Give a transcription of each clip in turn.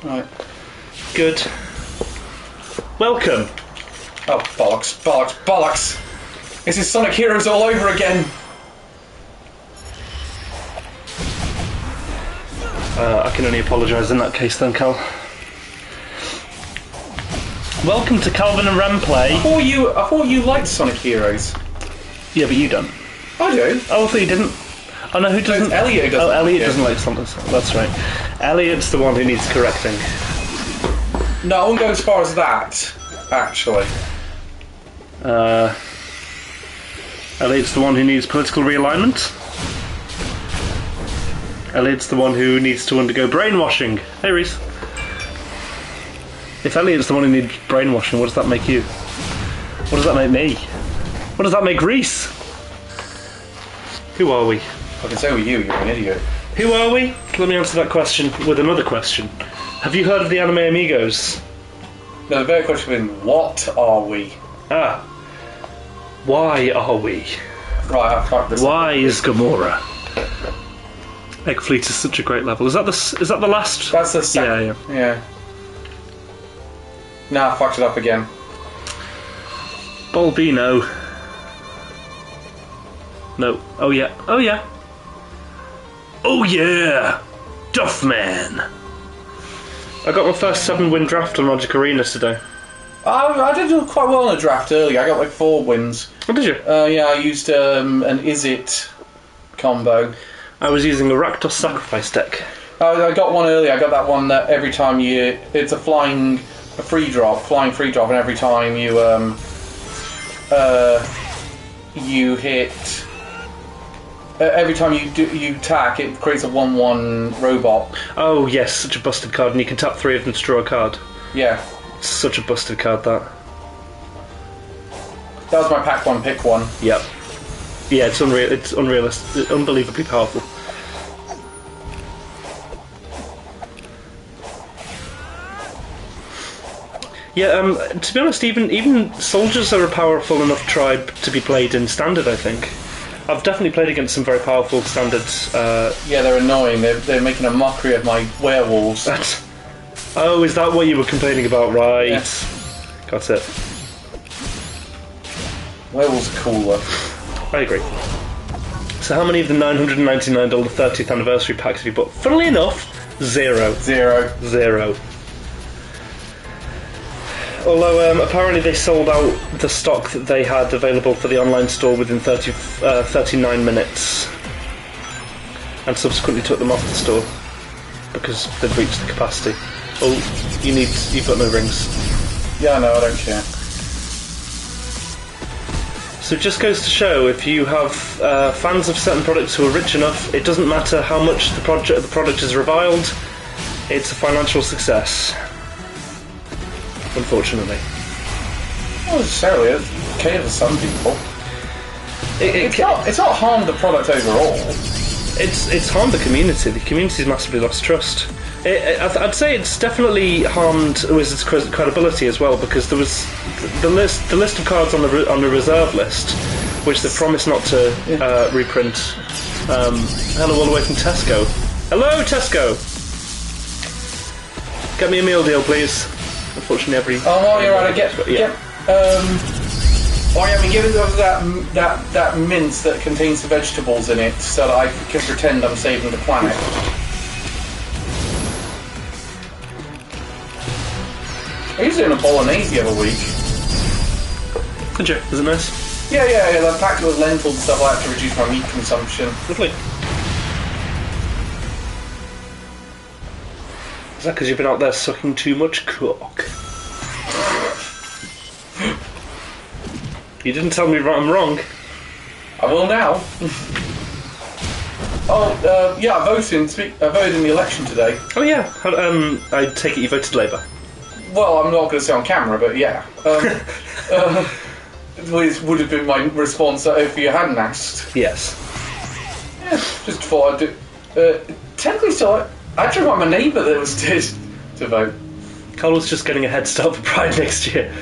Right. Good. Welcome. Oh, bollocks, bollocks, bollocks! This is Sonic Heroes all over again! I can only apologise in that case then, Cal. Welcome to Calvin and Rem Play. I thought you liked Sonic Heroes. Yeah, but you don't. I do. Oh, I thought you didn't. Oh no, who doesn't? Elliot doesn't. Oh, Elliot like doesn't like Sonic. That's right. Elliot's the one who needs correcting. No, I wouldn't go as far as that, actually. Elliot's the one who needs political realignment. Elliot's the one who needs to undergo brainwashing. Hey, Reese. If Elliot's the one who needs brainwashing, what does that make you? What does that make me? What does that make Reese? Who are we? I can say with you're an idiot. Who are we? Let me answer that question with another question. Have you heard of the Anime Amigos? No, the better question would be, what are we? Ah. Why are we? Right, I fucked this Why is Gamora? Eggfleet is such a great level. Is that the last? That's the second. Yeah. Nah, I fucked it up again. Bulbino. No. Oh yeah. Oh yeah. Oh yeah! Duffman! I got my first 7-win draft on Logic Arena today. I did do quite well in a draft earlier. I got like 4 wins. Oh, did you? Yeah, I used an Is-It combo. I was using a Rakdos Sacrifice deck. I got one earlier. I got that one that every time it's a flying free drop, and every time you hit. Every time you attack, it creates a 1/1 robot. Oh yes, such a busted card, and you can tap 3 of them to draw a card. Yeah. Such a busted card, that. That was my pack 1, pick 1. Yep. Yeah, it's unreal. It's unrealistic. It's unbelievably powerful. Yeah, to be honest, even soldiers are a powerful enough tribe to be played in standard, I think. I've definitely played against some very powerful standards. Yeah, they're annoying. They're making a mockery of my werewolves. Oh, is that what you were complaining about? Right. Yeah. Got it. Werewolves are cooler. I agree. So how many of the $999 30th anniversary packs have you bought? Funnily enough, 0. 0. Although apparently they sold out the stock that they had available for the online store within 39 minutes, and subsequently took them off the store because they'd reached the capacity. Oh, you've got no rings. Yeah, no, I don't care. So it just goes to show, if you have fans of certain products who are rich enough, it doesn't matter how much the product is reviled, it's a financial success. Unfortunately. Not necessarily. It's okay for some people. It's not harmed the product overall. It's harmed the community. The community's massively lost trust. I'd say it's definitely harmed Wizards' credibility as well, because there was the list of cards on the reserve list, which they promised not to reprint. Hello, all the way from Tesco. Hello, Tesco. Get me a meal deal, please. Unfortunately, while you're at it, give us that mince that contains the vegetables in it, so that I can pretend I'm saving the planet. I used it in a bolognese the other week. Did you? Is it nice? Yeah. I packed it with lentils and stuff like that to reduce my meat consumption. Lovely. Is that because you've been out there sucking too much cock? You didn't tell me I'm wrong. I will now. I voted in the election today. Oh yeah. I take it you voted Labour. Well, I'm not going to say on camera, but yeah. Which would have been my response if you hadn't asked. Yes. Yeah, just thought I'd do. Technically, still, I actually want my neighbour that was to vote. Cole's just getting a head start for Pride next year.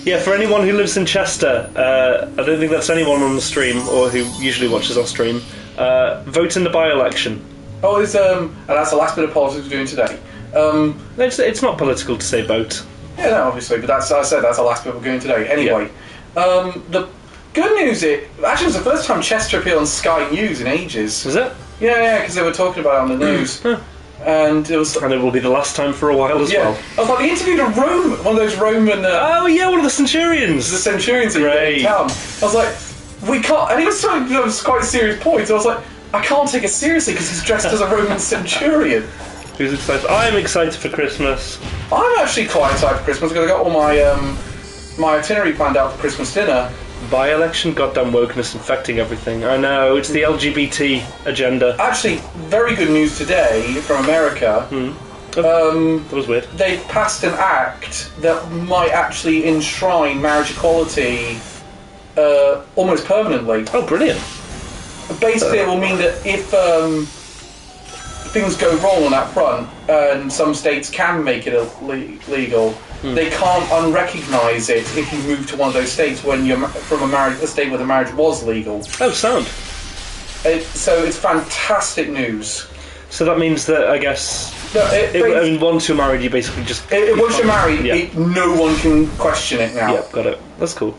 Yeah, for anyone who lives in Chester, I don't think that's anyone on the stream or who usually watches our stream. Vote in the by-election. Oh, and that's the last bit of politics we're doing today. It's not political to say boat. Yeah, no, obviously, but that's the last bit we're going today. Anyway, the good news actually, it was the first time Chester appeared on Sky News in ages. Was it? Yeah, because they were talking about it on the news. And it was... And it will be the last time for a while as well. I was like, they interviewed a Roman, one of those Roman... oh, yeah, one of the centurions. The centurions in Great. town. I was like, we can't... And he was saying quite serious points. I was like, I can't take it seriously because he's dressed as a Roman centurion. Who's excited? I'm excited for Christmas. I'm actually quite excited for Christmas because I got all my my itinerary planned out for Christmas dinner. By-election, goddamn wokeness infecting everything. I know, it's the LGBT agenda. Actually, very good news today from America. That was weird. They passed an act that might actually enshrine marriage equality almost permanently. Oh, brilliant. Basically, it will mean that if things go wrong on that front, and some states can make it legal, they can't unrecognise it if you move to one of those states when you're from a state where the marriage was legal. Oh, sound. So it's fantastic news. So that means that, I guess... once you're married, you basically just... once you're married, no one can question it now. Yeah, got it. That's cool.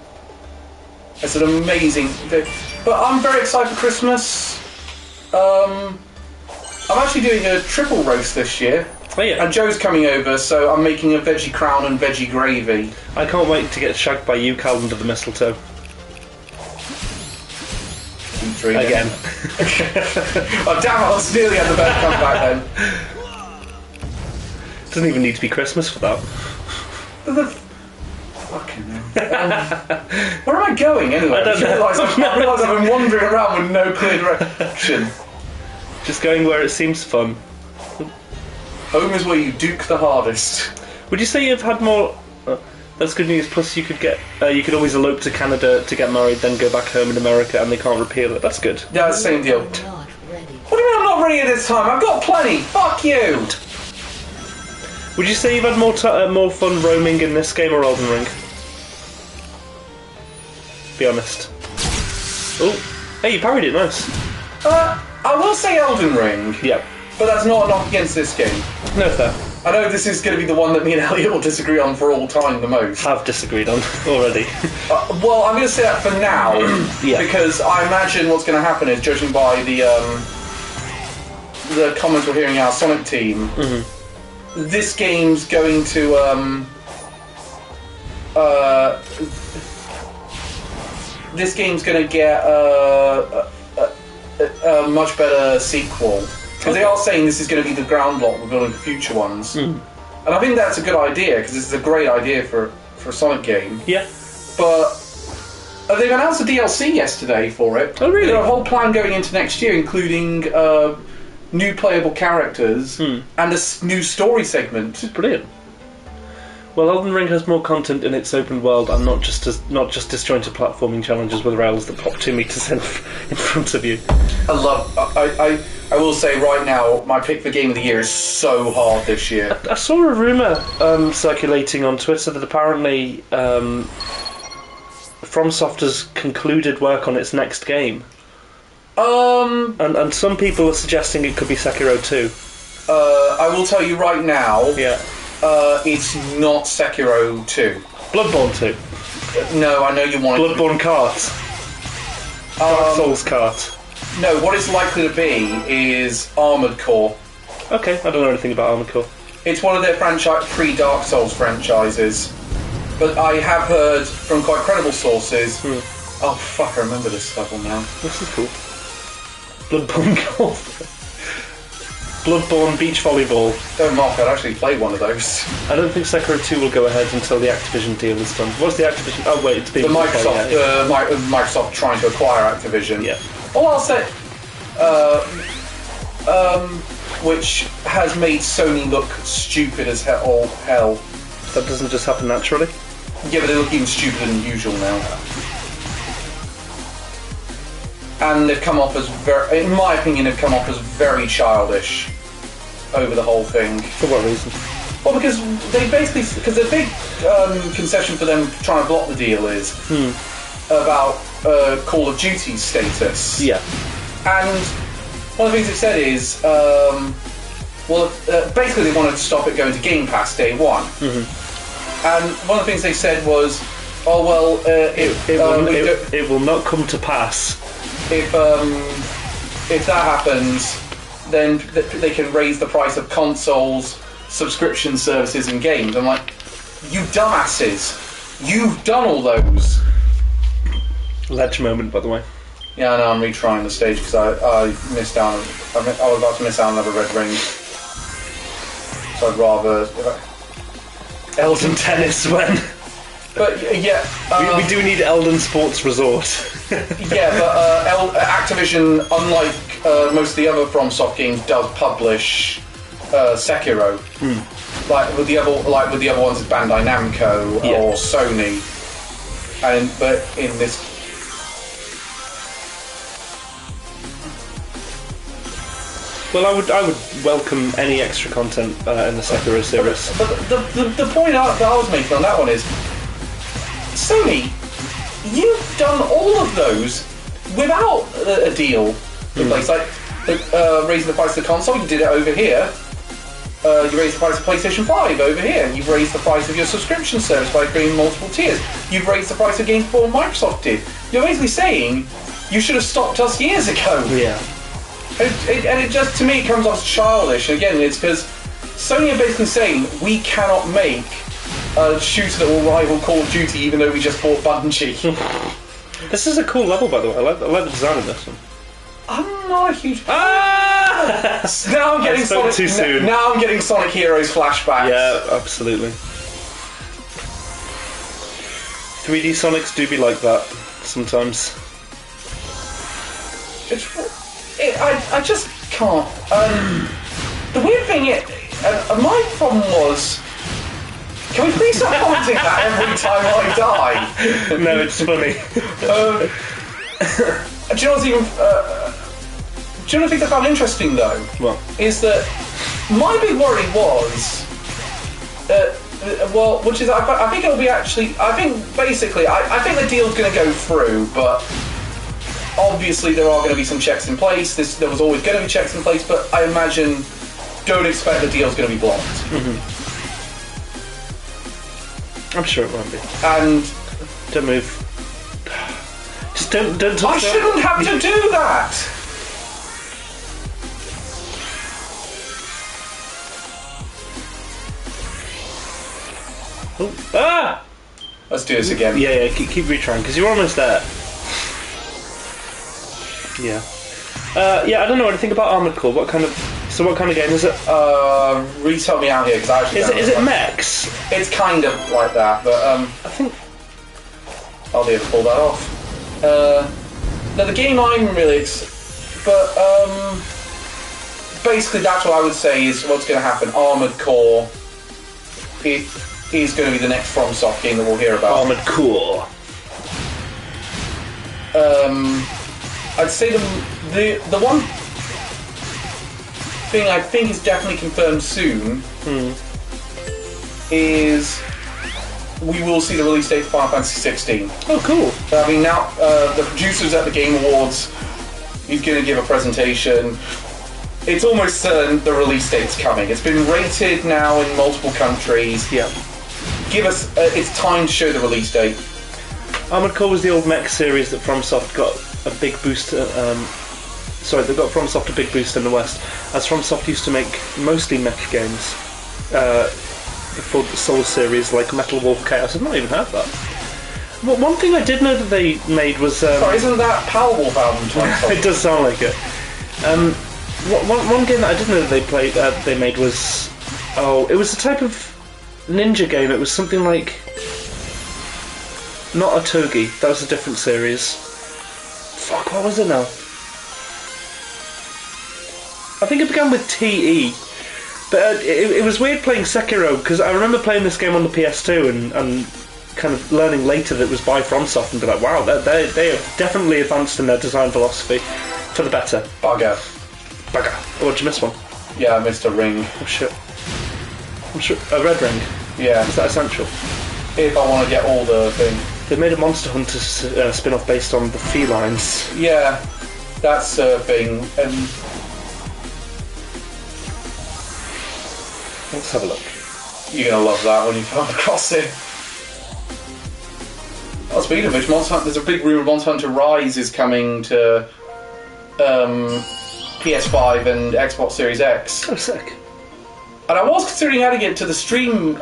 It's an amazing thing. But I'm very excited for Christmas. I'm actually doing a triple roast this year. Oh, yeah. And Joe's coming over, so I'm making a veggie crown and veggie gravy. I can't wait to get shagged by you, Cal, under the mistletoe. Again. Oh, damn it, I was nearly at the bed come back then. Doesn't even need to be Christmas for that. Fucking hell. Where am I going anyway? I don't know. I realise I've been wandering around with no clear direction. Just going where it seems fun. Home is where you duke the hardest. Would you say you've had more... that's good news, plus you could get... you could always elope to Canada to get married, then go back home in America and they can't repeal it. That's good. Yeah, it's the same deal. What do you mean I'm not ready at this time? I've got plenty! Fuck you! Would you say you've had more fun roaming in this game or Elden Ring? Be honest. Oh, hey, you parried it, nice. I will say Elden Ring. Yeah. But that's not a knock against this game. No, fair. I know this is going to be the one that me and Elliot will disagree on for all time the most. Have disagreed on already. Well, I'm going to say that for now, because I imagine what's going to happen is, judging by the comments we're hearing our Sonic team, this game's going to this game's going to get a much better sequel. Because they are saying this is going to be the groundwork we're building for future ones. And I think that's a good idea, because this is a great idea for a Sonic game. Yeah. But they've announced a DLC yesterday for it. Oh, really? They've got a whole plan going into next year, including new playable characters and a new story segment. Brilliant. Well, Elden Ring has more content in its open world and not just disjointed platforming challenges with rails that pop 2 meters in front of you. I will say right now, my pick for Game of the Year is so hard this year. I saw a rumour circulating on Twitter that apparently FromSoft has concluded work on its next game. And some people are suggesting it could be Sekiro 2. I will tell you right now. Yeah. It's not Sekiro 2. Bloodborne 2. No, I know you want Bloodborne Kart. Dark Souls Kart. No, what it's likely to be is Armored Core. Okay, I don't know anything about Armored Core. It's one of their three Dark Souls franchises. But I have heard from quite credible sources... Oh, fuck, I remember this level now. This is cool. Bloodborne Golf. Bloodborne Beach Volleyball. Don't mock, I'd actually play one of those. I don't think Sekiro 2 will go ahead until the Activision deal is done. What's the Activision... Oh, wait, it's being... Microsoft trying to acquire Activision. Yeah. All I'll say... which has made Sony look stupid as hell. That doesn't just happen naturally? Yeah, but they look even stupider than usual now. And they've come off as in my opinion, they've come off as very childish over the whole thing. For what reason? Well, because the big concession for them trying to block the deal is about Call of Duty's status. Yeah. And one of the things they've said is Well, basically they wanted to stop it going to Game Pass day one. And one of the things they said was, oh well, it will not come to pass. If that happens, then they can raise the price of consoles, subscription services, and games. I'm like, you dumbasses, you've done all those. Ledge moment, by the way. Yeah, I know. I'm retrying the stage because I missed out. I was about to miss out on another red ring. So I'd rather Elden Tennis when. But yeah, we do need Elden Sports Resort. Yeah, but Activision, unlike most of the other FromSoft games, does publish Sekiro. Like with the other ones, it's Bandai Namco or Sony. But in this. Well, I would welcome any extra content in the Sekiro series. But the point that I was making on that one is, Sony, you've done all of those without a deal in place. Like raising the price of the console, you did it over here. You raised the price of PlayStation 5 over here. You've raised the price of your subscription service by creating multiple tiers. You've raised the price of games before Microsoft did. You're basically saying you should have stopped us years ago. Yeah. And it just, to me, it comes off childish. And again, it's because Sony are basically saying we cannot make a shooter that will rival Call of Duty, even though we just bought Bungie. This is a cool level, by the way. I like the design of this one. I'm not a huge. Ah! Now I'm getting Sonic. Too soon. Now I'm getting Sonic Heroes flashbacks. Yeah, absolutely. 3D Sonics do be like that sometimes. I just can't. The weird thing is, my problem was. Can we please stop commenting that every time I die? No, it's funny. Do you know what's even? Do you know the thing I found interesting though? What? Is that my big worry was, which is I think it'll be actually. I think basically I think the deal's going to go through, but obviously there are going to be some checks in place. There was always going to be checks in place, but I imagine don't expect the deal's going to be blocked. I'm sure it won't be. And don't move. Just don't talk. I shouldn't have to do that. Oh. Ah! Let's do this again. Yeah, keep retrying because you're almost there. Yeah. I don't know anything about Armored Core. What kind of game is it? Retell me out here because I actually is it mechs? It's kind of like that, but I think I'll be able to pull that off. Now the game I'm really, basically that's what I would say is what's going to happen. Armored Core. It is going to be the next FromSoft game that we'll hear about. Armored Core. I'd say the one thing I think is definitely confirmed soon is we will see the release date for Final Fantasy 16. Oh, cool. I mean, now the producers at the Game Awards, he's going to give a presentation. It's almost certain the release date's coming. It's been rated now in multiple countries. Yeah. Give us, it's time to show the release date. Armored Core was the old mech series that FromSoft got a big boost. They got FromSoft a big boost in the West, as FromSoft used to make mostly mech games. Before the Soul series, like Metal Wolf Chaos. I've not even heard that. Well, one thing I did know that they made was. Sorry, isn't that Power Wolf album title? It does sound like it. One game that I did know that they made was. Oh, it was a type of ninja game. It was something like. Not Otogi. That was a different series. Fuck, what was it now? I think it began with TE. But it was weird playing Sekiro, because I remember playing this game on the PS2 and kind of learning later that it was by FromSoft and be like, wow, they have definitely advanced in their design philosophy for the better. Bugger. Oh, did you miss one? Yeah, I missed a ring. Oh shit. I'm sure a red ring. Yeah. Is that essential? If I want to get all the thing. They made a Monster Hunter spin-off based on the felines. Yeah, that's a thing. And have a look. You're going to love that when you come across it. Oh, speaking of which, there's a big rumour Monster Hunter Rise is coming to PS5 and Xbox Series X. Oh, sick. And I was considering adding it to the stream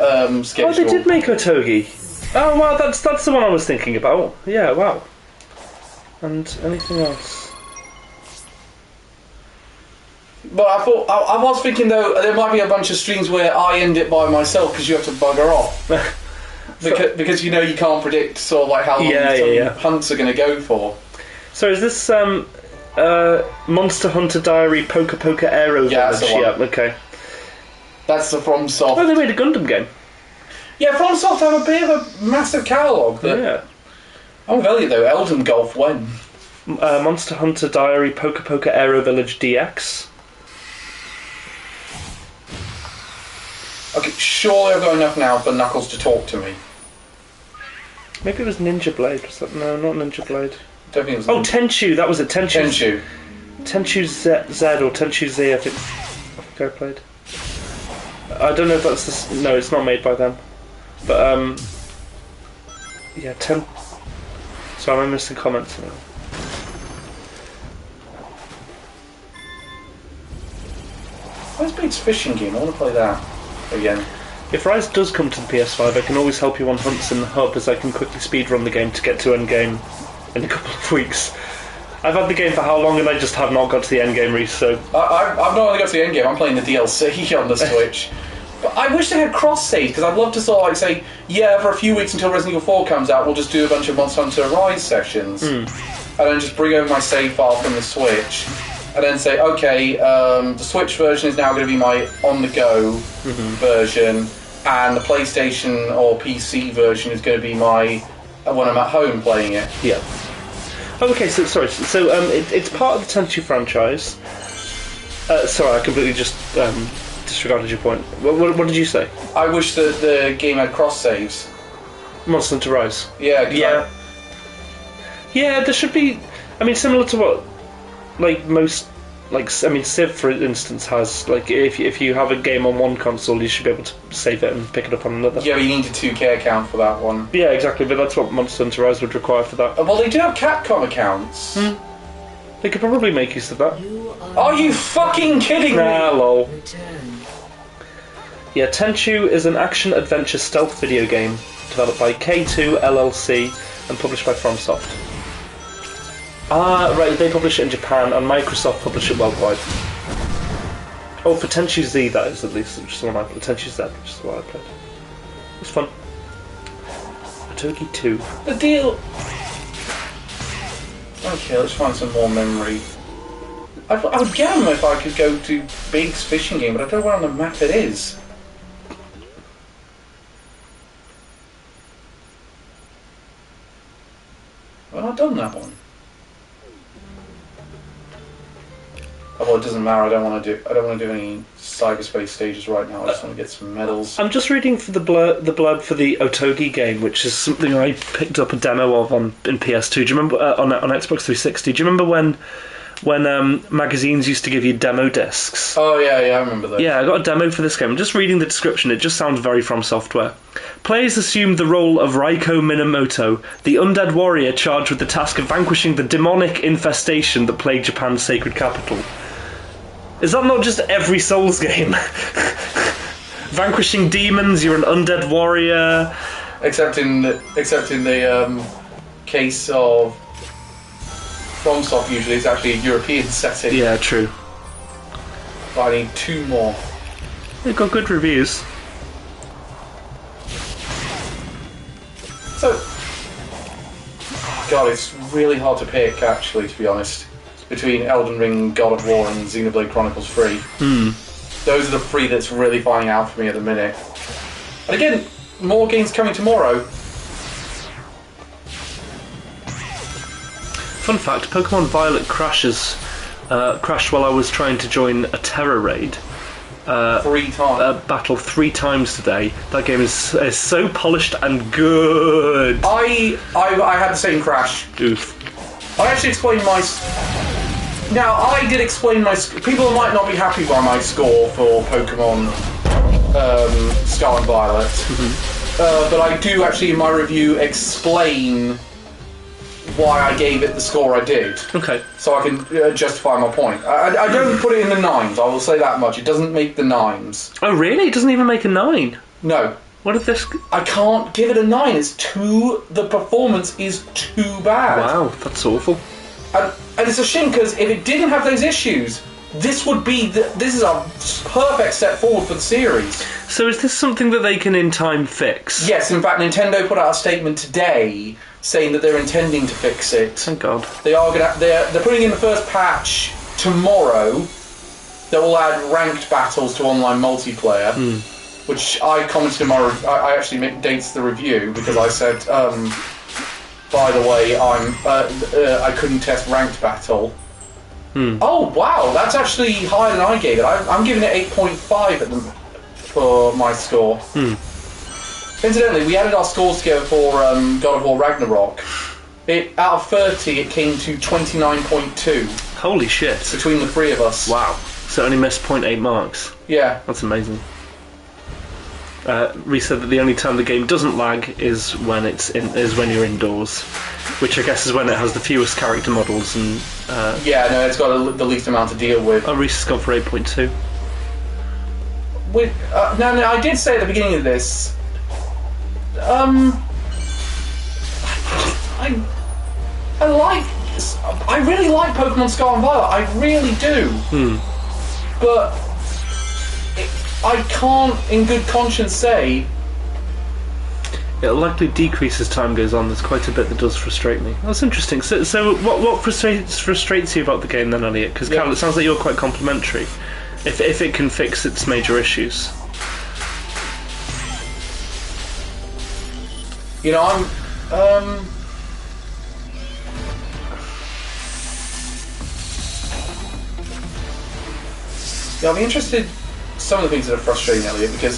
schedule. Oh, they did make Otogi. Oh, wow, that's the one I was thinking about. Yeah, wow. And anything else? But I was thinking though there might be a bunch of streams where I end it by myself because you have to bugger off. because you can't predict sort of like how long hunts are going to go for. So is this Monster Hunter Diary Poker Poker Aero Village? That's the one. Yeah, okay. That's the FromSoft. Oh, they made a Gundam game. Yeah, FromSoft have a bit of a massive catalogue. Yeah. I'm telling you though, Elden Golf when? Monster Hunter Diary Poker Poker Aero Village DX. Okay, surely I've got enough now for Knuckles to talk to me. Maybe it was Ninja Blade. Was that? No, not Ninja Blade. Don't think it was. Oh, Tenchu. That was it. Tenchu. Tenchu Z or Tenchu Z. I think I played. I don't know if that's the. No, it's not made by them. But yeah, So am I missing comments now? Where's Bates Fishing Game? I want to play that again. If Rise does come to the PS5, I can always help you on hunts in the hub, as I can quickly speedrun the game to get to endgame in a couple of weeks. I've had the game for how long, and I just have not got to the endgame, Reese, so... I've not only got to the endgame, I'm playing the DLC on the Switch. But I wish they had cross-save, because I'd love to sort of like say, yeah, for a few weeks until Resident Evil 4 comes out, we'll just do a bunch of Monster Hunter Rise sessions. And then just bring over my save file from the Switch. And then say, okay, the Switch version is now going to be my on-the-go version, and the PlayStation or PC version is going to be my when I'm at home playing it. Yeah. Okay, so sorry. So it's part of the Tenchu franchise. Sorry, I completely just disregarded your point. What did you say? I wish that the game had cross saves. Monster Hunter Rise. Yeah. Yeah, there should be. I mean, similar to what, like most, like I mean, Civ for instance has like if you have a game on one console, you should be able to save it and pick it up on another. Yeah, but you need a 2K account for that one. Yeah, exactly. But that's what Monster Hunter Rise would require for that. Well, they do have Capcom accounts. They could probably make use of that. Are you fucking kidding me? Nah, lol. Yeah, Tenchu is an action-adventure stealth video game developed by K2 LLC and published by FromSoft. Ah, right, they publish it in Japan and Microsoft publish it worldwide. Oh, for Tenchu Z, that is at least, which is the one I played. Tenchu Z, which is the one I played. It was fun. Otogi 2. The deal... Okay, let's find some more memory. I would get them if I could go to Big's Fishing Game, but I don't know where on the map it is. Well, I've done that one. Oh, well, it doesn't matter. I don't want to do any cyberspace stages right now. I just want to get some medals. I'm just reading for the blurb for the Otogi game, which is something I picked up a demo of in PS2. Do you remember on Xbox 360? Do you remember when magazines used to give you demo discs? Oh yeah, I remember that. Yeah, I got a demo for this game. I'm just reading the description. It just sounds very From Software. Players assume the role of Raiko Minamoto, the undead warrior charged with the task of vanquishing the demonic infestation that plagued Japan's sacred capital. Is that not just every Souls game? Vanquishing demons, you're an undead warrior. Except in the case of FromSoft, usually it's actually a European setting. Yeah, true. But I need 2 more. They've got good reviews. So, God, it's really hard to pick, actually, to be honest, between Elden Ring, God of War, and Xenoblade Chronicles 3. Those are the 3 that's really flying out for me at the minute. And again, more games coming tomorrow. Fun fact, Pokemon Violet crashed while I was trying to join a Terra raid. 3 times. Battle 3 times today. That game is so polished and good. I had the same crash. Oof. I actually explained my... Now, I did explain my... People might not be happy by my score for Pokemon Scarlet and Violet. But I do actually, in my review, explain why I gave it the score I did. Okay. So I can justify my point. I don't put it in the 9s, I will say that much. It doesn't make the 9s. Oh, really? It doesn't even make a 9? No. What if this... I can't give it a 9. The performance is too bad. Wow, that's awful. And it's a shame, because if it didn't have those issues, this would be... this is a perfect step forward for the series. So is this something that they can in time fix? Yes, in fact, Nintendo put out a statement today saying that they're intending to fix it. Thank God. They're putting in the first patch tomorrow that will add ranked battles to online multiplayer, which I commented in my... I actually dates the review, because I said, by the way, I couldn't test ranked battle. Oh, wow, that's actually higher than I gave it. I'm giving it 8.5 for my score. Incidentally, we added our scores together for God of War Ragnarok. Out of 30, it came to 29.2. Holy shit. Between the three of us. Wow. So it only missed 0.8 marks. Yeah. That's amazing. Reese said that the only time the game doesn't lag is when you're indoors, which I guess is when it has the fewest character models and... yeah, no, it's got the least amount to deal with. Oh, Reese has gone for 8.2. No, I did say at the beginning of this... I really like Pokemon Scarlet and Violet. I really do. But I can't, in good conscience, say... It'll likely decrease as time goes on. There's quite a bit that does frustrate me. That's interesting. So what frustrates you about the game then, Elliot? Because Carol, it sounds like you're quite complimentary. If it can fix its major issues. You know, I'll be interested in some of the things that are frustrating Elliot, because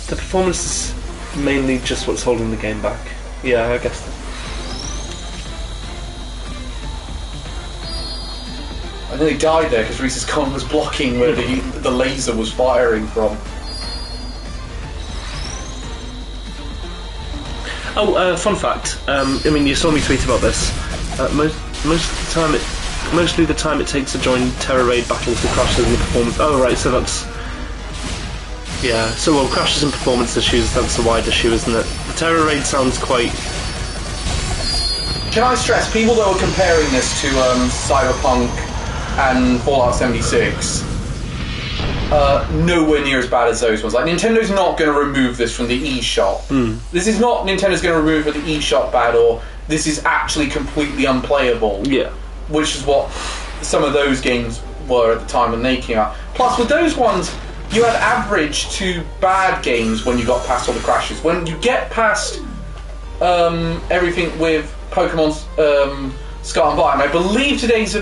the performance is mainly just what's holding the game back. Yeah, I guess. I nearly died there because Reese's con was blocking where the laser was firing from. Oh, fun fact. I mean, you saw me tweet about this. Mostly the time it takes to join Terra Raid battles with crashes in the performance. Oh, right. So that's... Yeah. So, well, crashes and performance issues. That's a wide issue, isn't it? The Terra Raid sounds quite... Can I stress, people that were comparing this to Cyberpunk and Fallout 76, nowhere near as bad as those ones. Like, Nintendo's not going to remove this from the eShop. This is not Nintendo's going to remove from the eShop bad, or this is actually completely unplayable. Yeah. Which is what some of those games were at the time when they came out. Plus, with those ones, you had average to bad games when you got past all the crashes. When you get past everything with Pokemon Scarlet and Violet, and I believe today's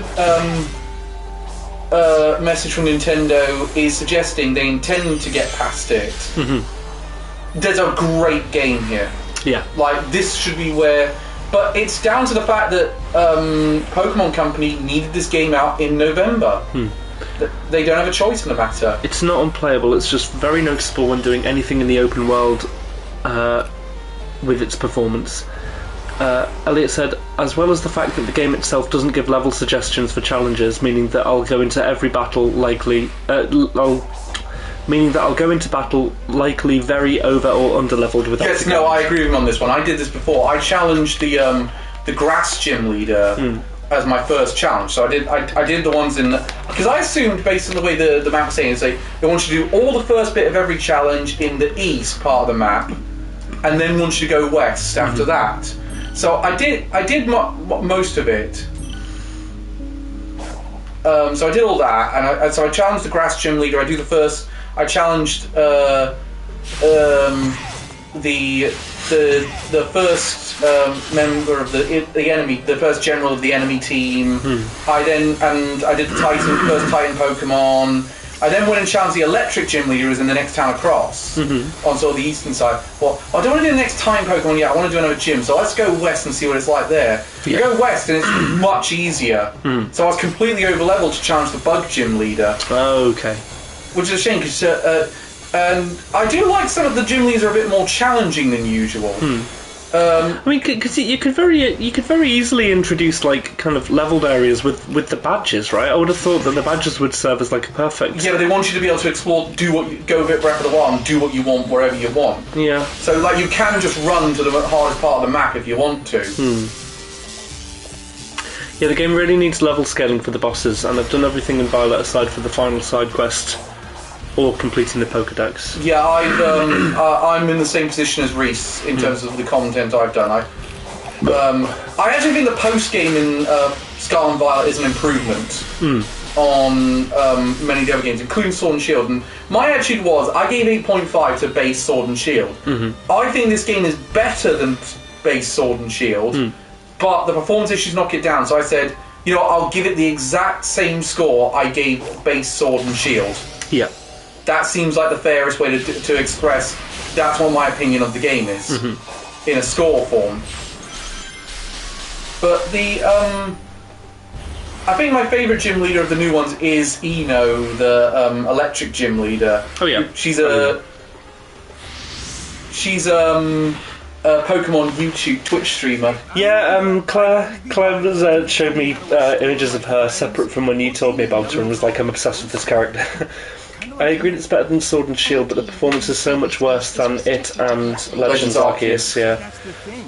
message from Nintendo is suggesting they intend to get past it. There's a great game here. Yeah. Like, this should be where... But it's down to the fact that Pokemon Company needed this game out in November. They don't have a choice in the matter. It's not unplayable, it's just very noticeable when doing anything in the open world with its performance. Elliot said, as well as the fact that the game itself doesn't give level suggestions for challenges, meaning that I'll go into every battle likely... meaning that I'll go into battle likely very over or under leveled without... Yes, no, I agree with him on this one. I did this before. I challenged the grass gym leader as my first challenge. So I did the ones in... Because I assumed, based on the way the map was saying, they want you to do all the first bit of every challenge in the east part of the map, and then want you to go west after that. So I did most of it. So I did all that, and so I challenged the grass gym leader. I do the first... I challenged the first member of the enemy, the first general of the enemy team. I did the first Titan Pokemon. I then went and challenged the electric gym leader who's in the next town across, on sort of the eastern side. Well, I don't want to do the next Titan Pokemon yet, I want to do another gym, so let's go west and see what it's like there. You go west and it's much easier. So I was completely over leveled to challenge the bug gym leader. Okay. which is a shame because and I do like some of the gym leaders are a bit more challenging than usual. I mean, because you could very easily introduce like kind of leveled areas with the badges, right? I would have thought that the badges would serve as like a perfect. Yeah, but they want you to be able to explore, go a bit Breath of the Wild, and do what you want wherever you want. Yeah. So like you can just run to the hardest part of the map if you want to. Yeah, the game really needs level scaling for the bosses, and I've done everything in Violet aside for the final side quest. Or completing the Pokédex. Yeah, I'm in the same position as Reese in terms of the content I've done. I actually think the post game in Scarlet and Violet is an improvement on many of the other games, including Sword and Shield. And my attitude was, I gave 8.5 to base Sword and Shield. I think this game is better than base Sword and Shield, but the performance issues knock it down. So I said, you know, I'll give it the exact same score I gave base Sword and Shield. Yeah. That seems like the fairest way to express that's what my opinion of the game is in a score form. But I think my favourite gym leader of the new ones is Eno, the electric gym leader. Oh yeah, she's a Pokemon YouTube Twitch streamer. Yeah, Claire showed me images of her separate from when you told me about her and was like, I'm obsessed with this character. I agree it's better than Sword and Shield, but the performance is so much worse than it and Legends Arceus, yeah. That's the thing.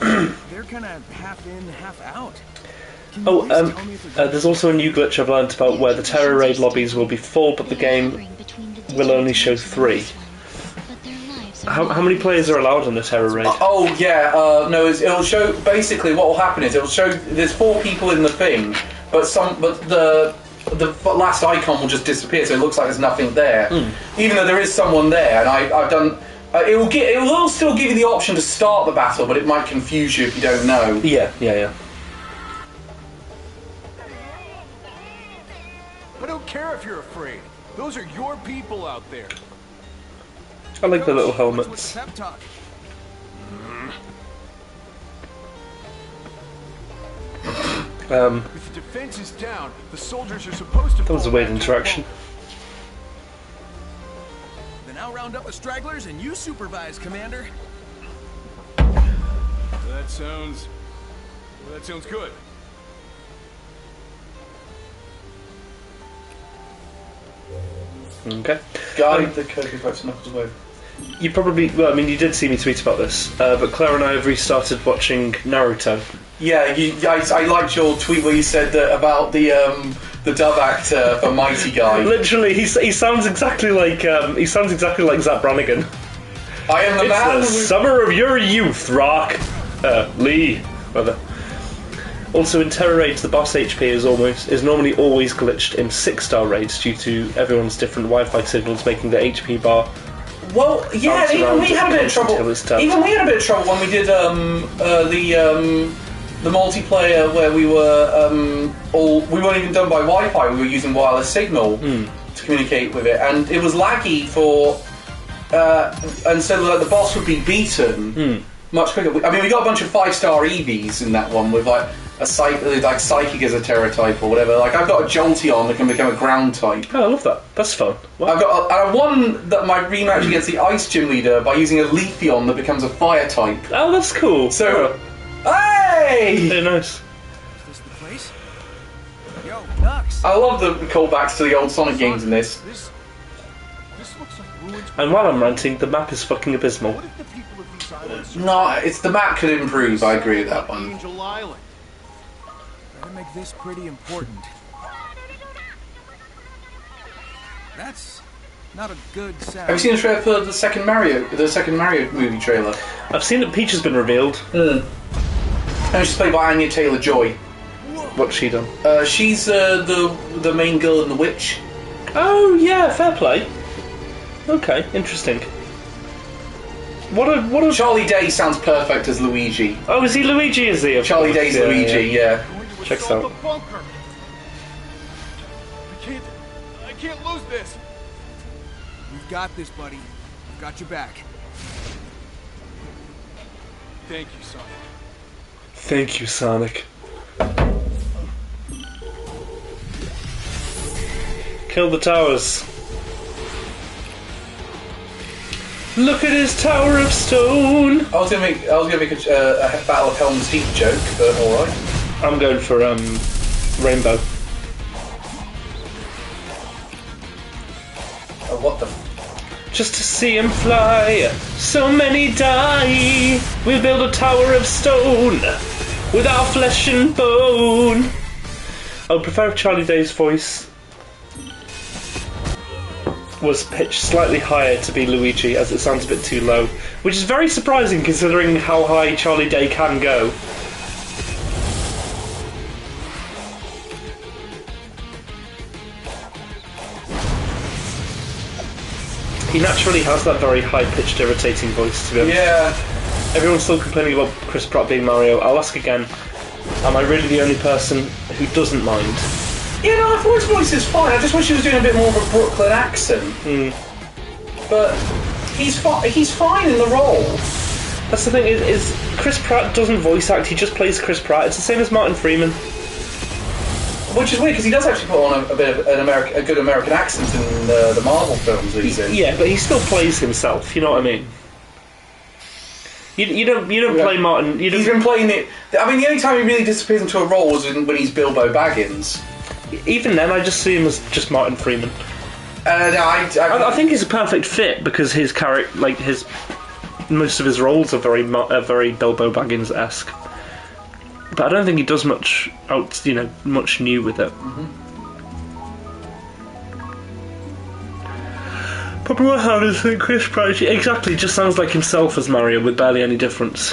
They're kind of half in, half out. There's also a new glitch I've learned about where the Terror Raid lobbies will be full, but the game will only show 3. How many players are allowed on the Terror Raid? Oh yeah, no, it'll show. Basically, what will happen is it'll show there's 4 people in the thing, but the last icon will just disappear, so it looks like there's nothing there. Even though there is someone there, and I've done. It will still give you the option to start the battle, but it might confuse you if you don't know. Yeah. I don't care if you're afraid. Those are your people out there. I like the little What's helmets. the pep talk? If the defense is down, the soldiers are supposed to. That was a weird interaction. Then I'll round up the stragglers and you supervise, Commander. That sounds good. Okay. Guide the Kirby Knuckles away. You probably, well, I mean, you did see me tweet about this, but Claire and I have restarted watching Naruto. Yeah, I liked your tweet where you said that about the dub actor for Mighty Guy. Literally, he sounds exactly like Zap Brannigan. I am the man. It's the summer of your youth, Rock. Lee, rather. Also, in Terror Raids, the boss HP is normally always glitched in 6-star raids due to everyone's different Wi-Fi signals making the HP bar. Well, yeah, even we had a bit of trouble. Even we had a bit of trouble when we did the multiplayer where we were we weren't even done by Wi-Fi. We were using wireless signal to communicate with it, and it was laggy for. And so the boss would be beaten much quicker. I mean, we got a bunch of 5-star EVs in that one with like Psychic as a Terror type or whatever. Like I've got a Jolteon that can become a ground type. Oh, I love that. That's fun. Wow. I won my rematch against the Ice Gym Leader by using a Leafeon that becomes a Fire type. Oh, that's cool. So, hey! Very nice. Is this the place? Yo, Nux. I love the callbacks to the old Sonic games in this. This looks like ruins. And while I'm ranting, the map is fucking abysmal. What if the people of these islands No, it's the map could improve. I agree with that one. Angel Island? Better make this pretty important. That's not a good sound. Have you seen the trailer for the second Mario movie trailer? I've seen that Peach has been revealed. And she's played by Anya Taylor-Joy. What's she done? She's the main girl in The Witch. Oh yeah, fair play. Okay, interesting. What a Charlie Day sounds perfect as Luigi. Oh, is he Luigi? Is he? Charlie Day's Luigi, yeah. Checks out. The bunker. I can't lose this. We've got this, buddy. We've got your back. Thank you, Sonic. Thank you, Sonic. Kill the towers. Look at his tower of stone. I was gonna make a Battle of Helm's Deep joke, but all right. I'm going for Rainbow. Oh, what the? Just to see him fly, so many die. We build a tower of stone with our flesh and bone. I would prefer if Charlie Day's voice was pitched slightly higher to be Luigi, as it sounds a bit too low, which is very surprising considering how high Charlie Day can go. He naturally has that very high-pitched, irritating voice, to be honest. Yeah. Everyone's still complaining about Chris Pratt being Mario. I'll ask again, am I really the only person who doesn't mind? Yeah, no, I thought his voice is fine. I just wish he was doing a bit more of a Brooklyn accent. But he's fine in the role. That's the thing, is Chris Pratt doesn't voice act, he just plays Chris Pratt. It's the same as Martin Freeman. Which is weird, because he does actually put on a bit of a good American accent in the Marvel films that he's in. Yeah, but he still plays himself, you know what I mean? You don't play Martin... He's been playing it... I mean, the only time he really disappears into a role was when he's Bilbo Baggins. Even then, I just see him as just Martin Freeman. No, I think he's a perfect fit, because his character, like, most of his roles are very Bilbo Baggins-esque. But I don't think he does much new with it. Probably what happens is Chris Pratt exactly just sounds like himself as Mario with barely any difference.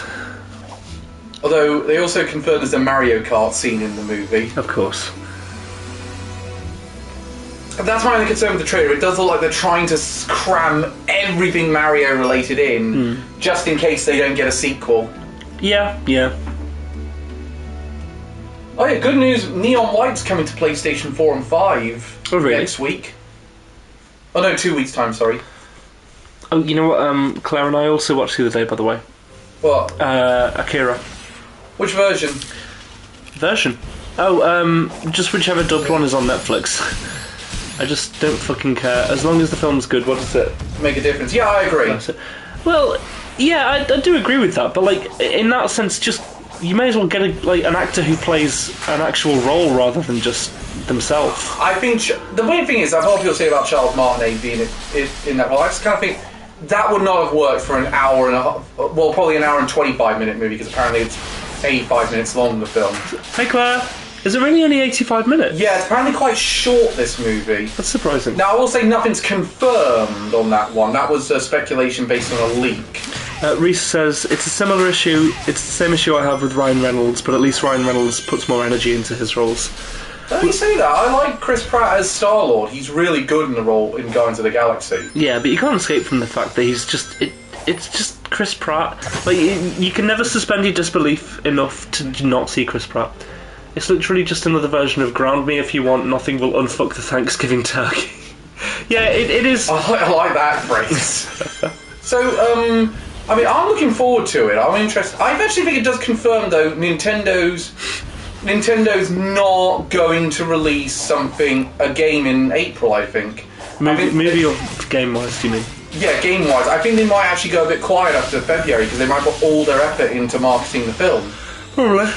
Although they also confirmed there's a Mario Kart scene in the movie. Of course. That's my only concern with the trailer. It does look like they're trying to cram everything Mario related in, just in case they don't get a sequel. Yeah. Oh yeah, good news, Neon White's coming to PlayStation 4 and 5 next week. Oh no, 2 weeks' time, sorry. Oh, you know what, Claire and I also watched the other day, by the way. What? Akira. Which version? Oh, just whichever dubbed one is on Netflix. I just don't fucking care. As long as the film's good, what does it make a difference? Yeah, I agree. Well, yeah, I do agree with that, but like, in that sense, just... You may as well get an actor who plays an actual role rather than just themselves. I think the weird thing is, I've heard people say about Charles Martinet being in that role. I just kind of think that would not have worked for an hour and a half. Well, probably an hour and 25-minute movie, because apparently it's 85 minutes long, the film. Hey Claire, is it really only 85 minutes? Yeah, it's apparently quite short, this movie. That's surprising. Now, I will say nothing's confirmed on that one. That was speculation based on a leak. Reese says, it's a similar issue, it's the same issue I have with Ryan Reynolds, but at least Ryan Reynolds puts more energy into his roles. Don't you say that? I like Chris Pratt as Star-Lord. He's really good in the role in Guardians of the Galaxy. Yeah, but you can't escape from the fact that he's just... It's just Chris Pratt. Like, you can never suspend your disbelief enough to not see Chris Pratt. It's literally just another version of ground me if you want, nothing will unfuck the Thanksgiving turkey. Yeah, it is... I like that phrase. So, I mean, I'm looking forward to it. I'm interested. I actually think it does confirm, though, Nintendo's not going to release a game in April, I think. Movie or game-wise, do you mean? Yeah, game-wise. I think they might actually go a bit quiet after February, because they might put all their effort into marketing the film. Probably.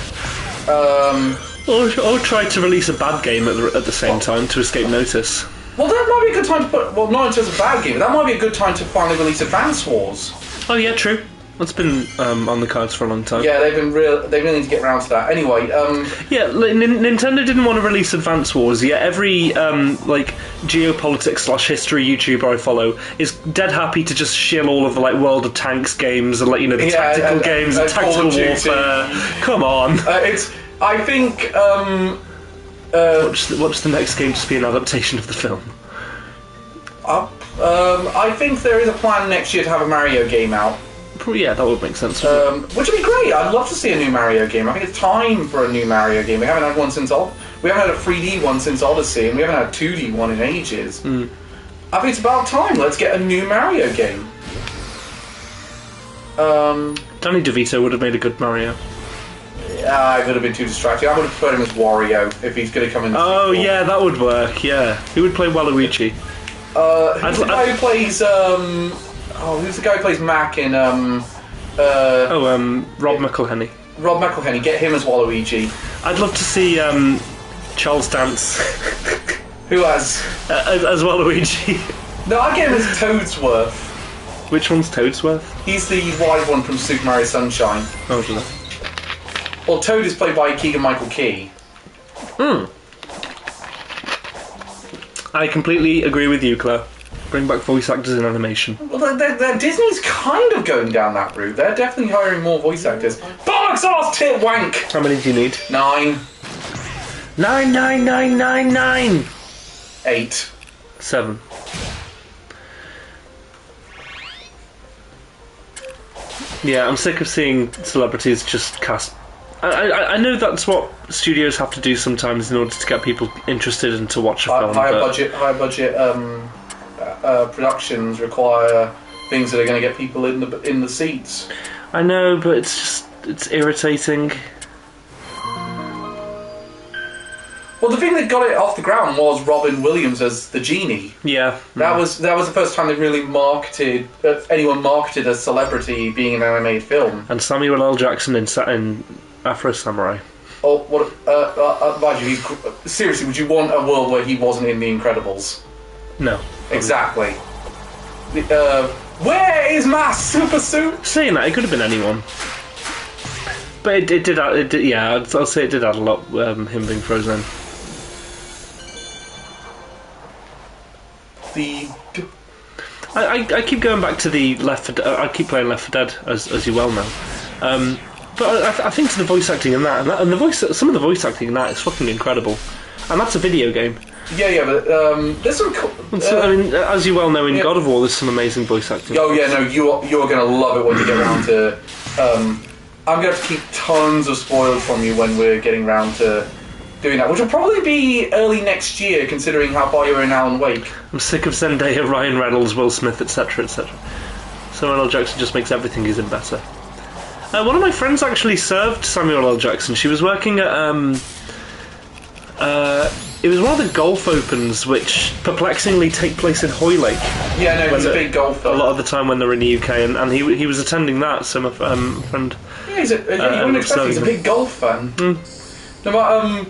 Or try to release a bad game at the same time to escape notice. Well, that might be a good time to put... Well, not in terms of bad game, but that might be a good time to finally release Advance Wars. Oh yeah, true. That's been on the cards for a long time. Yeah, they really need to get around to that. Anyway, yeah, Nintendo didn't want to release Advance Wars. Yeah, every geopolitics / history YouTuber I follow is dead happy to just shill all of the World of Tanks games and the tactical games and tactical warfare. Come on. I think. Watch the next game just be an adaptation of the film. I think there is a plan next year to have a Mario game out. Yeah, that would make sense. Which would be great. I'd love to see a new Mario game. I think it's time for a new Mario game. We haven't had one since we haven't had a 3D one since Odyssey, and we haven't had a 2D one in ages. I think it's about time. Let's get a new Mario game. Danny DeVito would have made a good Mario. I would have been too distracted. I would have preferred him as Wario if he's going to come in. Oh yeah, that would work. Yeah, who would play Waluigi? Who's the guy who plays? who's the guy who plays Mac in Rob McElhenney. Rob McElhenney? Get him as Waluigi. I'd love to see Charles Dance Who has? as Waluigi. No, I'd get him as Toadsworth. Which one's Toadsworth? He's the white one from Super Mario Sunshine. Oh, I don't know. Well, Toad is played by Keegan-Michael Key. I completely agree with you, Claire. Bring back voice actors in animation. Well, Disney's kind of going down that route. They're definitely hiring more voice actors. Bollocks ass tit wank! How many do you need? 9. 9. 8. 7. Yeah, I'm sick of seeing celebrities just cast. I know that's what studios have to do sometimes in order to get people interested and to watch a film. Higher budget productions require things that are going to get people in the seats. I know, but it's irritating. Well, the thing that got it off the ground was Robin Williams as the genie. Yeah, That was the first time they really marketed anyone marketed a celebrity being in an animated film. and Samuel L. Jackson in Afro Samurai. Oh, what? Mind you, seriously, would you want a world where he wasn't in The Incredibles? No, Exactly. Where is my super suit? saying that, it could have been anyone. But it did. Yeah, I'll say it did add a lot. Him being frozen. I keep going back to the Left 4 Dead. I keep playing Left 4 Dead, as you well know. But I think to the voice acting in that, some of the voice acting in that is fucking incredible, and that's a video game. Yeah, but there's some. I mean, as you well know, in God of War, there's some amazing voice acting. Oh yeah, no, you're gonna love it when you get around to. I'm gonna have to keep tons of spoilers from you when we're getting around to doing that, which will probably be early next year, considering how far you are in Alan Wake. I'm sick of Zendaya, Ryan Reynolds, Will Smith, etc., etc. Samuel L. Jackson just makes everything he's in better. One of my friends actually served Samuel L. Jackson. She was working at it was one of the golf opens, which perplexingly take place in Hoylake. Yeah, no, he's a big golfer. A lot of the time when they're in the UK, and he was attending that. So my friend. Yeah, you wouldn't expect he's a big golf fan. No,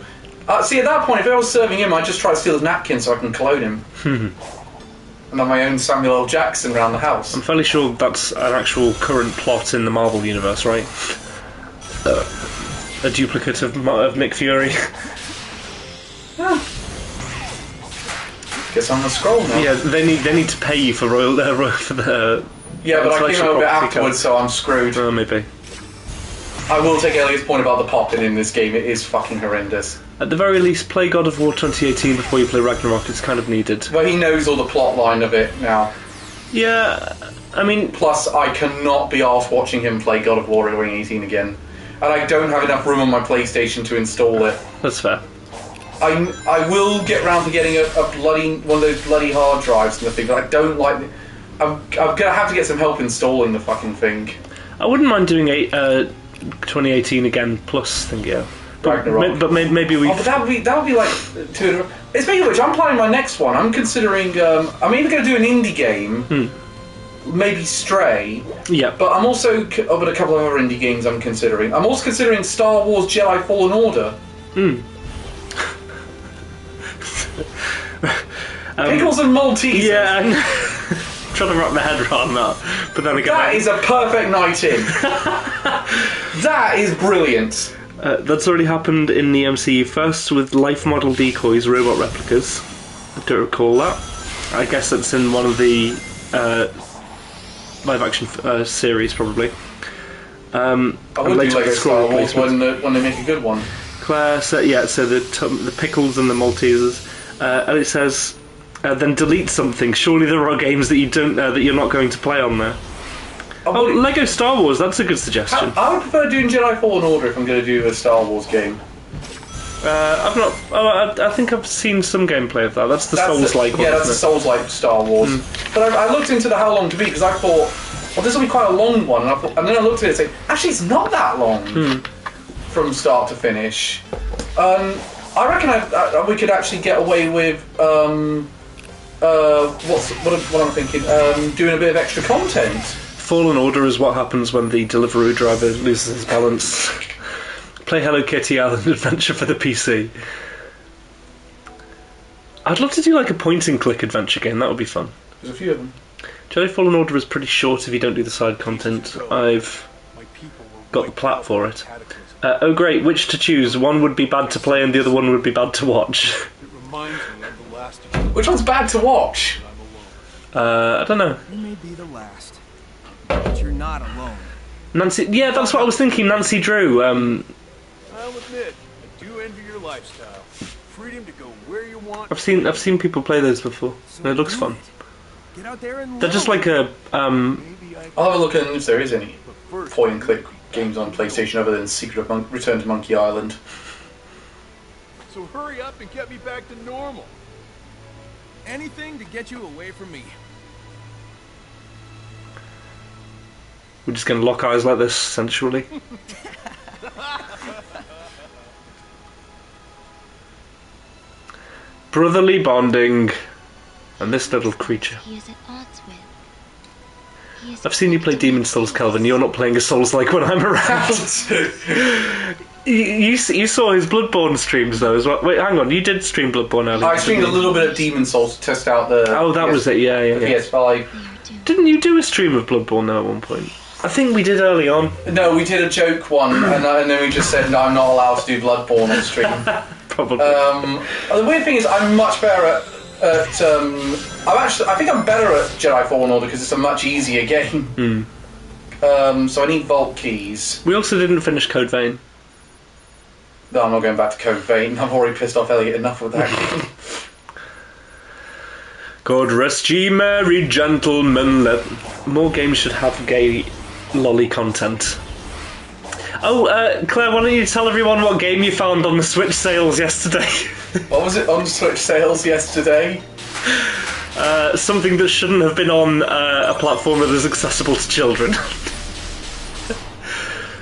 but, see, at that point, if I was serving him, I'd just try to steal his napkin so I can clone him. And have my own Samuel L. Jackson around the house. I'm fairly sure that's an actual current plot in the Marvel universe, right? A duplicate of Nick Fury. Guess I'm the scroll now. Yeah, they need to pay you for for the. Yeah, but I came intellectual over property afterwards, so I'm screwed. Oh, maybe. I will take Elliot's point about the popping in this game. It is fucking horrendous. At the very least, play God of War 2018 before you play Ragnarok. It's kind of needed. But he knows all the plot line of it now. Yeah, I mean, Plus, I cannot be arsed watching him play God of War 2018 again. And I don't have enough room on my PlayStation to install it. that's fair. I will get round to getting a bloody one of those bloody hard drives and the thing, but I don't like. I'm gonna have to get some help installing the fucking thing. I wouldn't mind doing a 2018 again plus thing, yeah. Ragnarok. But maybe we. Oh, but that would be like two. Speaking of which, I'm planning my next one. I'm considering. I'm either going to do an indie game, maybe Stray. Yeah. But I'm also but a couple of other indie games I'm considering. I'm also considering Star Wars Jedi Fallen Order. Pickles and Maltesers. Yeah. I'm trying to wrap my head around that, but then again, That is a perfect night in. That is brilliant. that's already happened in the MCU first with life model decoys, robot replicas. I don't recall that. I guess that's in one of the live action series, probably. I would do Lego Star Wars when they make a good one. Claire said, yeah, so the Pickles and the Maltesers. And it says, then delete something. Surely there are games that you don't that you're not going to play on there. Oh, Lego Star Wars. That's a good suggestion. I would prefer doing Jedi Fallen Order if I'm going to do a Star Wars game. I've not. Oh, I think I've seen some gameplay of that. That's the Souls-like one. Yeah, that's the isn't Souls-like Star Wars. But I looked into the how long to be because I thought, well, this will be quite a long one, and then I looked at it and said, actually, it's not that long from start to finish. I reckon we could actually get away with what am I thinking? Doing a bit of extra content. Fallen Order is what happens when the Deliveroo driver loses his balance. Play Hello Kitty Island Adventure for the PC. I'd love to do like a point-and-click adventure game. That would be fun. There's a few of them. Jedi Fallen Order is pretty short if you don't do the side content. I've got the plat for it. Oh great, which to choose? One would be bad to play and the other one would be bad to watch. It reminds me of the last. Which one's bad to watch? I don't know. You may be the last, but you're not alone. Nancy, yeah, that's what I was thinking. Nancy Drew. I'll admit, I do envy your lifestyle. Freedom to go where you want. I've seen people play those before. And it looks fun. Get out there and They're just like a Maybe I I'll have a look at if there is any but first, point-and-click games on PlayStation other than Secret of Return to Monkey Island. So hurry up and get me back to normal. Anything to get you away from me. We're just going to lock eyes like this sensually. Brotherly bonding. And this little creature. He is at odds with. He is I've seen you play Demon Souls, Calvin. You're not playing a Souls-like when I'm around. you saw his Bloodborne streams though as well. Wait, hang on. You did stream Bloodborne earlier. I streamed a little bit of Demon Souls to test out the. Oh, that was it. Yeah. PS5. They are doomed. Didn't you do a stream of Bloodborne though at one point? I think we did early on. No, we did a joke one, and then we just said no, I'm not allowed to do Bloodborne on stream. Probably. The weird thing is, I'm much better at. I think I'm better at Jedi Fallen Order because it's a much easier game. So I need vault keys. We also didn't finish Code Vein. No, I'm not going back to Code Vein. I've already pissed off Elliot enough with that game. God rest ye merry gentlemen. More games should have gay lolly content. Oh, Claire, why don't you tell everyone what game you found on the Switch sales yesterday? What was it on Switch sales yesterday? Something that shouldn't have been on a platform that is accessible to children.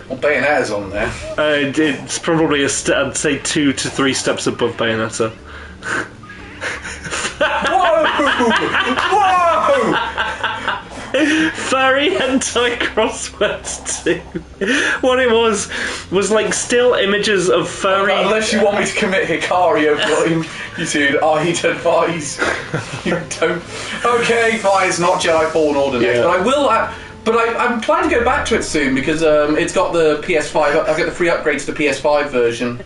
Well, Bayonetta's on there. It's probably I'd say 2 to 3 steps above Bayonetta. Whoa! Furry hentai crosswords 2. What it was like still images of furry. Unless you want me to commit Hikari over you dude, I'd advise you don't. Okay, fine, it's not Jedi Fallen Order next, Yeah. but I will. But I'm planning to go back to it soon because it's got the PS5. I've got the free upgrades to the PS5 version.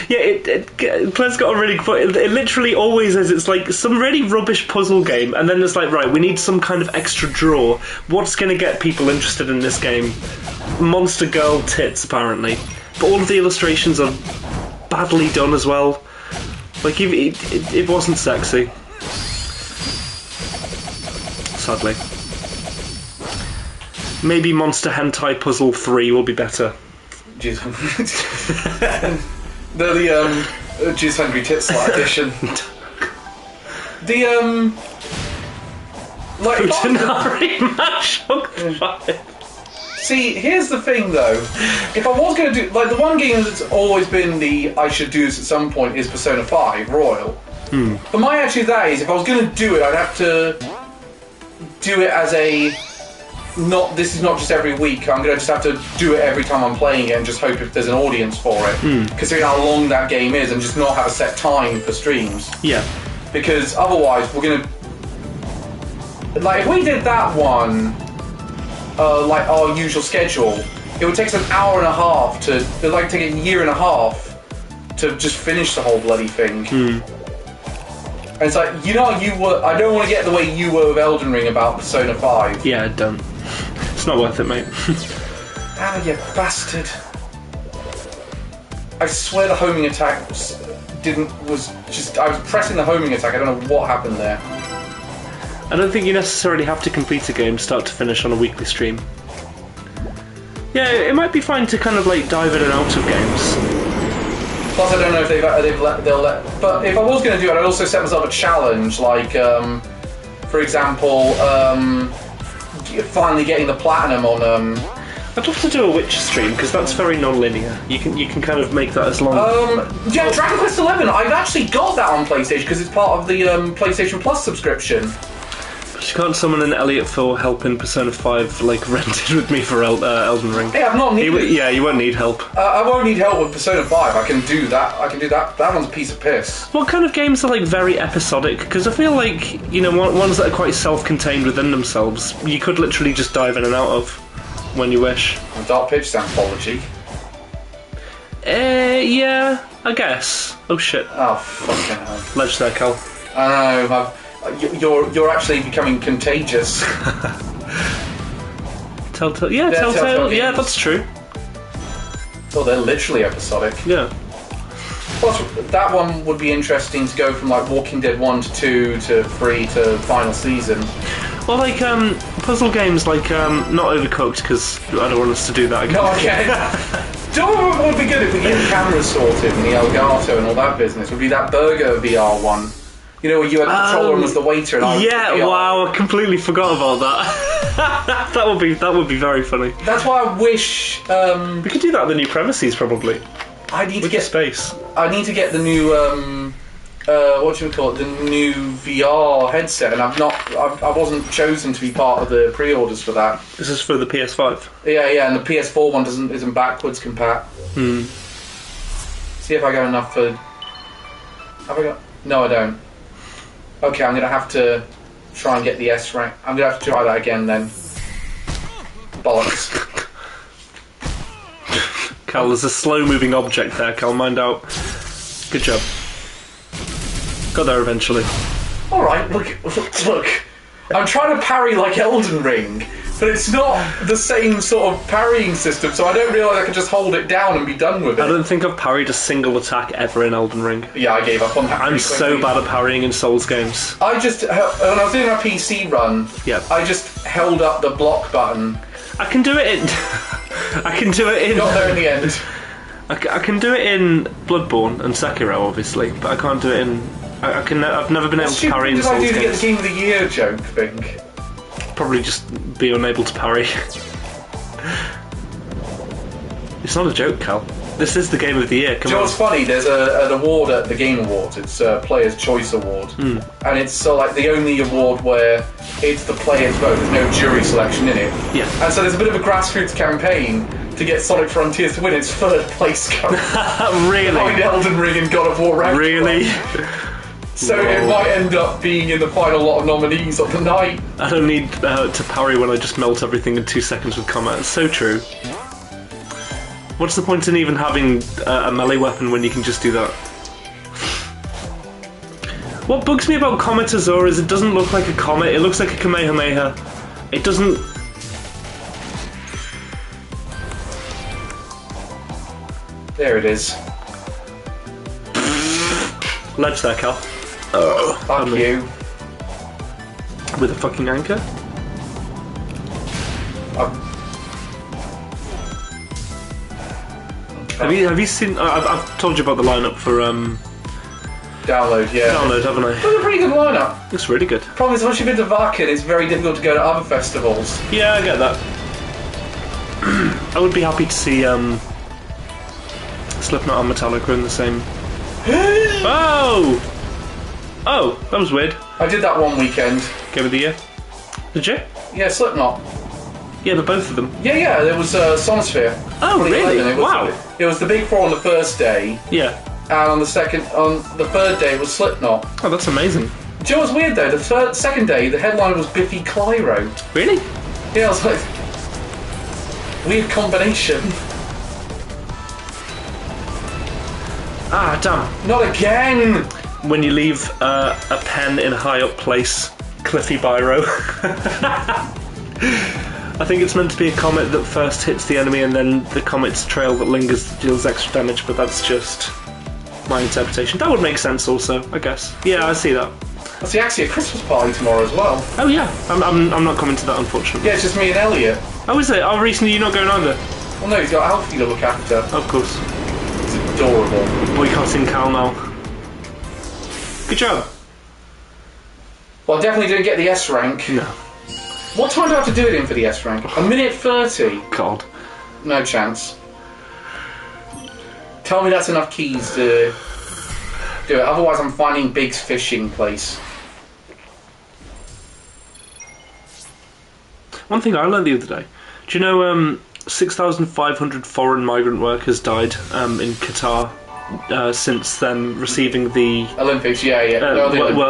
Yeah, Claire's got a really. It literally always is. It's like some really rubbish puzzle game, and then it's like, right, we need some kind of extra draw. What's going to get people interested in this game? Monster girl tits, apparently. But all of the illustrations are badly done as well. Like, it wasn't sexy. Sadly. Maybe Monster Hentai Puzzle 3 will be better. Jeez. the Jizz Hungry Tits edition. The like Futanari Mashog 5. See, here's the thing though. If I was going to do like the one game that's always been the I should do this at some point is Persona 5 Royal. But my attitude to that is if I was going to do it, I'd have to do it as a this is not just every week. I'm going to just have to do it every time I'm playing it and just hope if there's an audience for it. Considering how long that game is and just not have a set time for streams. Yeah. Because otherwise we're going to... Like, if we did that one, like our usual schedule, it would take us an hour and a half to... It'd like take a year and a half to just finish the whole bloody thing. And it's like, you know, I don't want to get the way you were with Elden Ring about Persona 5. Yeah, don't. It's not worth it, mate. Ah, you bastard. I swear the homing attack I was pressing the homing attack, I don't know what happened there. I don't think you necessarily have to complete a game start to finish on a weekly stream. Yeah, it might be fine to kind of like dive in and out of games. Plus, I don't know if they'll let. But if I was going to do it, I'd also set myself a challenge, like, for example, finally getting the platinum on I'd love to do a Witcher stream because that's very non-linear. You can kind of make that as long. Yeah, Dragon Quest XI. I've actually got that on PlayStation because it's part of the PlayStation Plus subscription. But you can't summon an Elliot for help in Persona 5 like rented with me for Elden Ring. Hey, I've not needed. Yeah, you won't need help. I won't need help with Persona 5. I can do that. That one's a piece of piss. What kind of games are like very episodic? Because I feel like ones that are quite self-contained within themselves, you could literally just dive in and out of when you wish. A Dark Pitch Anthology. Yeah, I guess. Oh shit. Oh fucking hell. Ledge there, Cal. I know. You're actually becoming contagious. Telltale. Yeah, Telltale. Yeah, that's true. Oh, they're literally episodic. Yeah. Plus, that one would be interesting to go from like Walking Dead 1 to 2 to 3 to final season. Well, like puzzle games, like not Overcooked, because I don't want us to do that again. No, okay. Do you know what would be good if we get the cameras sorted and the Elgato and all that business? Would be that Burger VR one. You know, where you had the controller and was the waiter and I was Yeah, the VR. wow, I completely forgot about that. that would be very funny. That's why I wish We could do that at the new premises, probably. I need to With get the space. I need to get the new what do we call it? The new VR headset, and I wasn't chosen to be part of the pre-orders for that. This is for the PS5. Yeah, and the PS4 one isn't backwards compat. See if I got enough for. Have I got? No, I don't. Okay, I'm gonna have to try and get the S rank. I'm gonna have to try that again then. Bollocks. Cal, there's a slow-moving object there, Cal. Mind out. Good job. Got there eventually. Alright, look. I'm trying to parry like Elden Ring, but it's not the same sort of parrying system, so I don't realise I can just hold it down and be done with it. I don't think I've parried a single attack ever in Elden Ring. Yeah, I gave up on that. I'm pretty so quickly. bad at parrying in Souls games. I just, when I was doing my PC run, Yeah. I just held up the block button. I can do it in... I can do it in... Got there in the end. I can do it in Bloodborne and Sekiro, obviously, but I can't do it in... I've never been able to parry in What did I Souls do to get the games. Game of the Year joke thing? Probably just be unable to parry. It's not a joke, Cal. This is the Game of the Year. Do Come you know on. what's funny? There's an award at the Game Awards. It's Player's Choice Award, and it's like the only award where it's the player's vote. There's no jury selection in it. Yeah. And so there's a bit of a grassroots campaign to get Sonic Frontiers to win its third place behind Really? Elden Ring and God of War Ragnarok. Really? So it might end up being in the final lot of nominees of the night. I don't need to parry when I just melt everything in 2 seconds with combat. It's so true. What's the point in even having a melee weapon when you can just do that? What bugs me about Comet Azure is it doesn't look like a comet, it looks like a Kamehameha. It doesn't... There it is. Ledge there, Cal. Fuck you. With a fucking anchor? Have you seen... I've told you about the lineup for Download, yeah. Download, haven't I? It's a pretty good lineup. Looks really good. Problem is, once you've been to Wacken, it's very difficult to go to other festivals. Yeah, I get that. I would be happy to see Slipknot and Metallica in the same... Oh! Oh, that was weird. I did that one weekend. Game of the Year. Did you? Yeah, Slipknot. Yeah, but both of them. Yeah, there was Sonosphere. Oh, 2011. really? It was, Wow. It was the big four on the first day, Yeah. and on the third day it was Slipknot. Oh, that's amazing. Do you know what's weird though? The second day, the headline was Biffy Clyro. Really? Yeah, I was like, weird combination. Ah, damn. Not again. When you leave a pen in a high up place, Cliffy Biro. I think it's meant to be a comet that first hits the enemy and then the comet's trail that lingers deals extra damage, but that's just my interpretation. That would make sense also, I guess. Yeah, I see that. That's actually a Christmas party tomorrow as well. Oh yeah, I'm not coming to that, unfortunately. Yeah, it's just me and Elliot. Oh, is it? Oh, recently you're not going either? Well, no, he's got Alfie to look after. Of course. It's adorable. Boycotting Cal now. Good job. Well, I definitely didn't get the S rank. No. What time do I have to do it in for the S rank? A minute 30. God. No chance. Tell me that's enough keys to do it. Otherwise, I'm finding Big's fishing place. One thing I learned the other day. Do you know 6,500 foreign migrant workers died in Qatar since them receiving the Olympics? Yeah.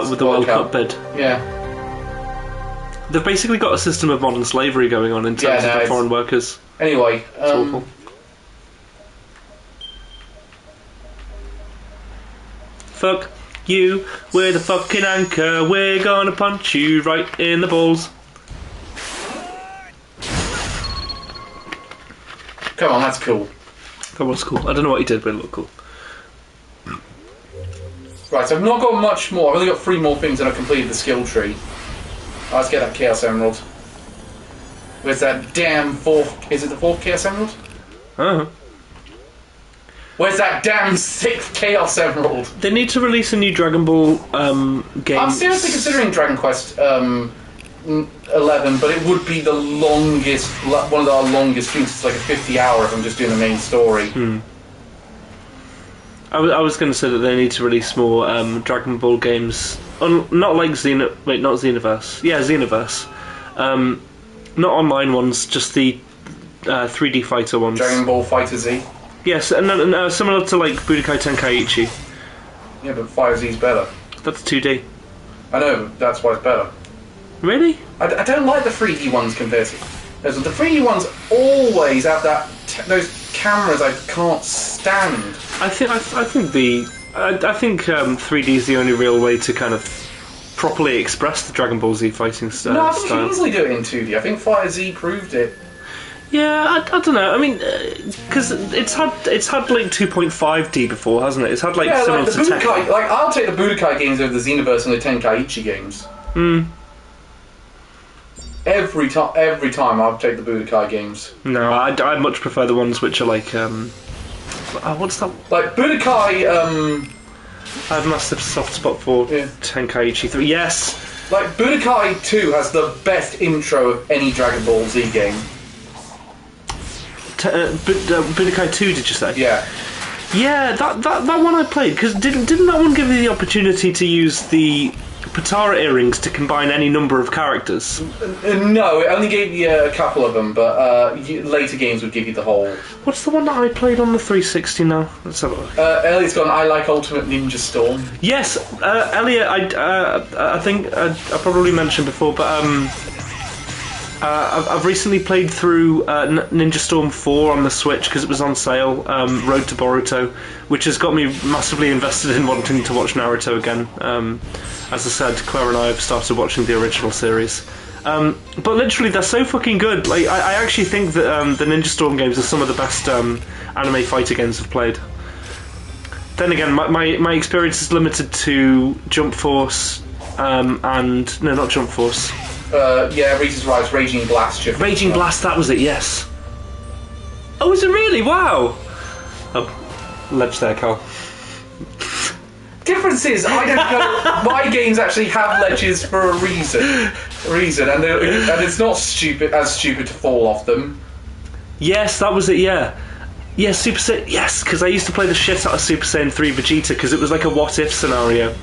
With the World Cup bid. Yeah. They've basically got a system of modern slavery going on in terms of the foreign workers. Anyway, It's awful. Fuck you, we're the fucking anchor, we're gonna punch you right in the balls. Come on, that's cool. That was cool. I don't know what he did, but it looked cool. Right, so I've not got much more. I've only got 3 more things and I've completed the skill tree. Let's get that Chaos Emerald. Where's that damn 4th... Is it the 4th Chaos Emerald? Uh-huh. Where's that damn 6th Chaos Emerald? They need to release a new Dragon Ball game. I'm seriously considering Dragon Quest 11, but it would be the longest, one of our longest streams. It's like a 50-hour if I'm just doing the main story. I was going to say that they need to release more Dragon Ball games. Not like Xenoverse. Yeah, Xenoverse. Not online ones, just the 3D fighter ones. Dragon Ball Fighter Z. Yes, and similar to like Budokai Tenkaichi. Yeah, but Fighter Z's better. That's 2D. I know, but that's why it's better. Really? I don't like the 3D ones compared to... The 3D ones always have those cameras I can't stand. I think 3D is the only real way to kind of properly express the Dragon Ball Z fighting style. No, I think you can easily do it in 2D. I think Fighter Z proved it. Yeah, I don't know. I mean, because it's had like 2.5D before, hasn't it? It's had like similar like the to Tekken. Budokai. Like I'll take the Budokai games over the Xenoverse and the Tenkaichi games. Every time I'll take the Budokai games. No, I much prefer the ones which are like what's that? Like Budokai. I have a massive soft spot for Tenkaichi 3. Yes. Like Budokai 2 has the best intro of any Dragon Ball Z game. Budokai 2, did you say? Yeah. Yeah, that one I played, because didn't that one give you the opportunity to use the Potara earrings to combine any number of characters? No, it only gave you a couple of them, but later games would give you the whole. What's the one that I played on the 360 now? Let's have a look. Elliot's gone, I like Ultimate Ninja Storm. Yes, Elliot, I think I probably mentioned before, but I've recently played through Ninja Storm 4 on the Switch because it was on sale, Road to Boruto, which has got me massively invested in wanting to watch Naruto again. As I said, Claire and I have started watching the original series. But literally, they're so fucking good. Like, I actually think that the Ninja Storm games are some of the best anime fighter games I've played. Then again, my experience is limited to Jump Force, and... No, not Jump Force. Reese's Rise, Raging Blast. Raging Blast, that was it, yes. Oh, is it really? Wow! Oh, ledge there, Carl. Difference is, I don't know. My games actually have ledges for a reason, and it's not stupid to fall off them. Yes, that was it. Yeah, Super Saiyan. Yes, because I used to play the shit out of Super Saiyan 3 Vegeta because it was like a what if scenario.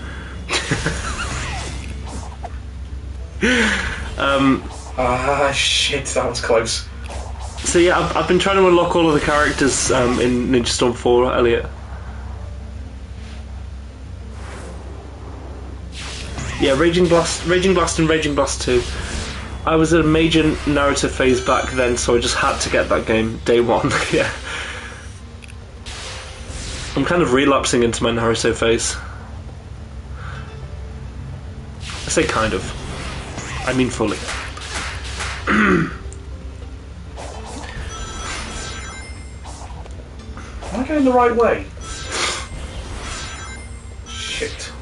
Shit, that was close. So yeah, I've been trying to unlock all of the characters in Ninja Storm 4, Elliot. Yeah, Raging Blast and Raging Blast 2. I was at a major Naruto phase back then, so I just had to get that game day one. Yeah. I'm kind of relapsing into my Naruto phase. I say kind of. I mean fully. Am I going the right way? Shit.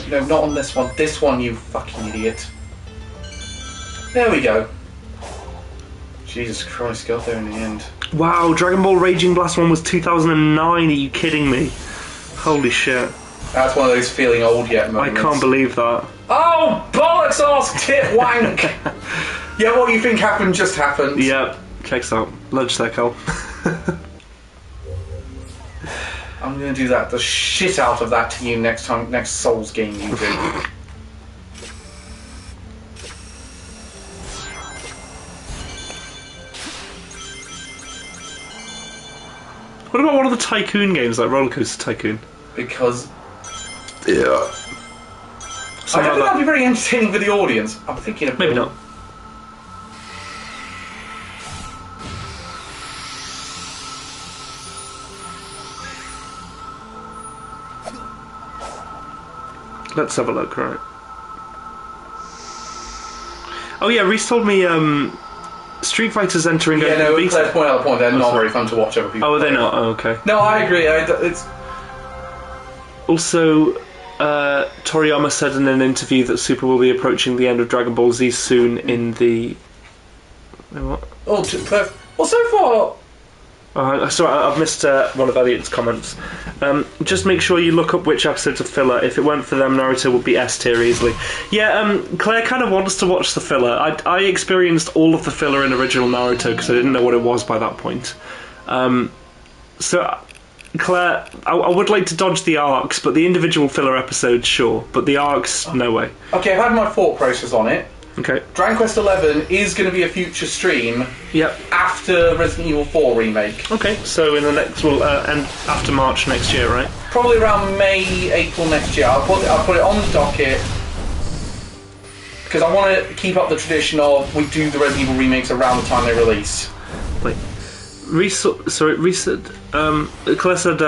No, not on this one. This one, you fucking idiot. There we go. Jesus Christ, got there in the end. Wow, Dragon Ball Raging Blast 1 was 2009, are you kidding me? Holy shit. That's one of those feeling old yet moments. I can't believe that. Oh, bollocks, ass, tit, wank! Yeah, what you think happened just happened. Yep. Checks out. Logitech, Al. I'm going to do the shit out of that to you next Souls game you do. What about one of the Tycoon games, like Roller Coaster Tycoon? Because... Yeah. I don't think that'd be very entertaining for the audience. I'm thinking of... Maybe not. Let's have a look, right. Oh yeah, Reese told me Street Fighter's entering... Yeah, no, Claire's point out the point, they're not very fun to watch other people. Oh, are they not? Oh, okay. No, I agree. It's... Also, Toriyama said in an interview that Super will be approaching the end of Dragon Ball Z soon in the... What? Oh, well, so far... Sorry, I've missed one of Elliot's comments. Just make sure you look up which episodes of filler. If it weren't for them, Naruto would be S tier easily. Yeah, Claire kind of wants to watch the filler. I experienced all of the filler in original Naruto because I didn't know what it was by that point. So, Claire, I would like to dodge the arcs, but the individual filler episodes, sure. But the arcs, no way. Okay, I've had my thought process on it. Okay. Dragon Quest XI is going to be a future stream. Yep. After Resident Evil 4 remake. Okay, so in the next, and after March next year, right? Probably around May, April next year. I'll put it on the docket because I want to keep up the tradition of we do the Resident Evil remakes around the time they release. Wait, Claire said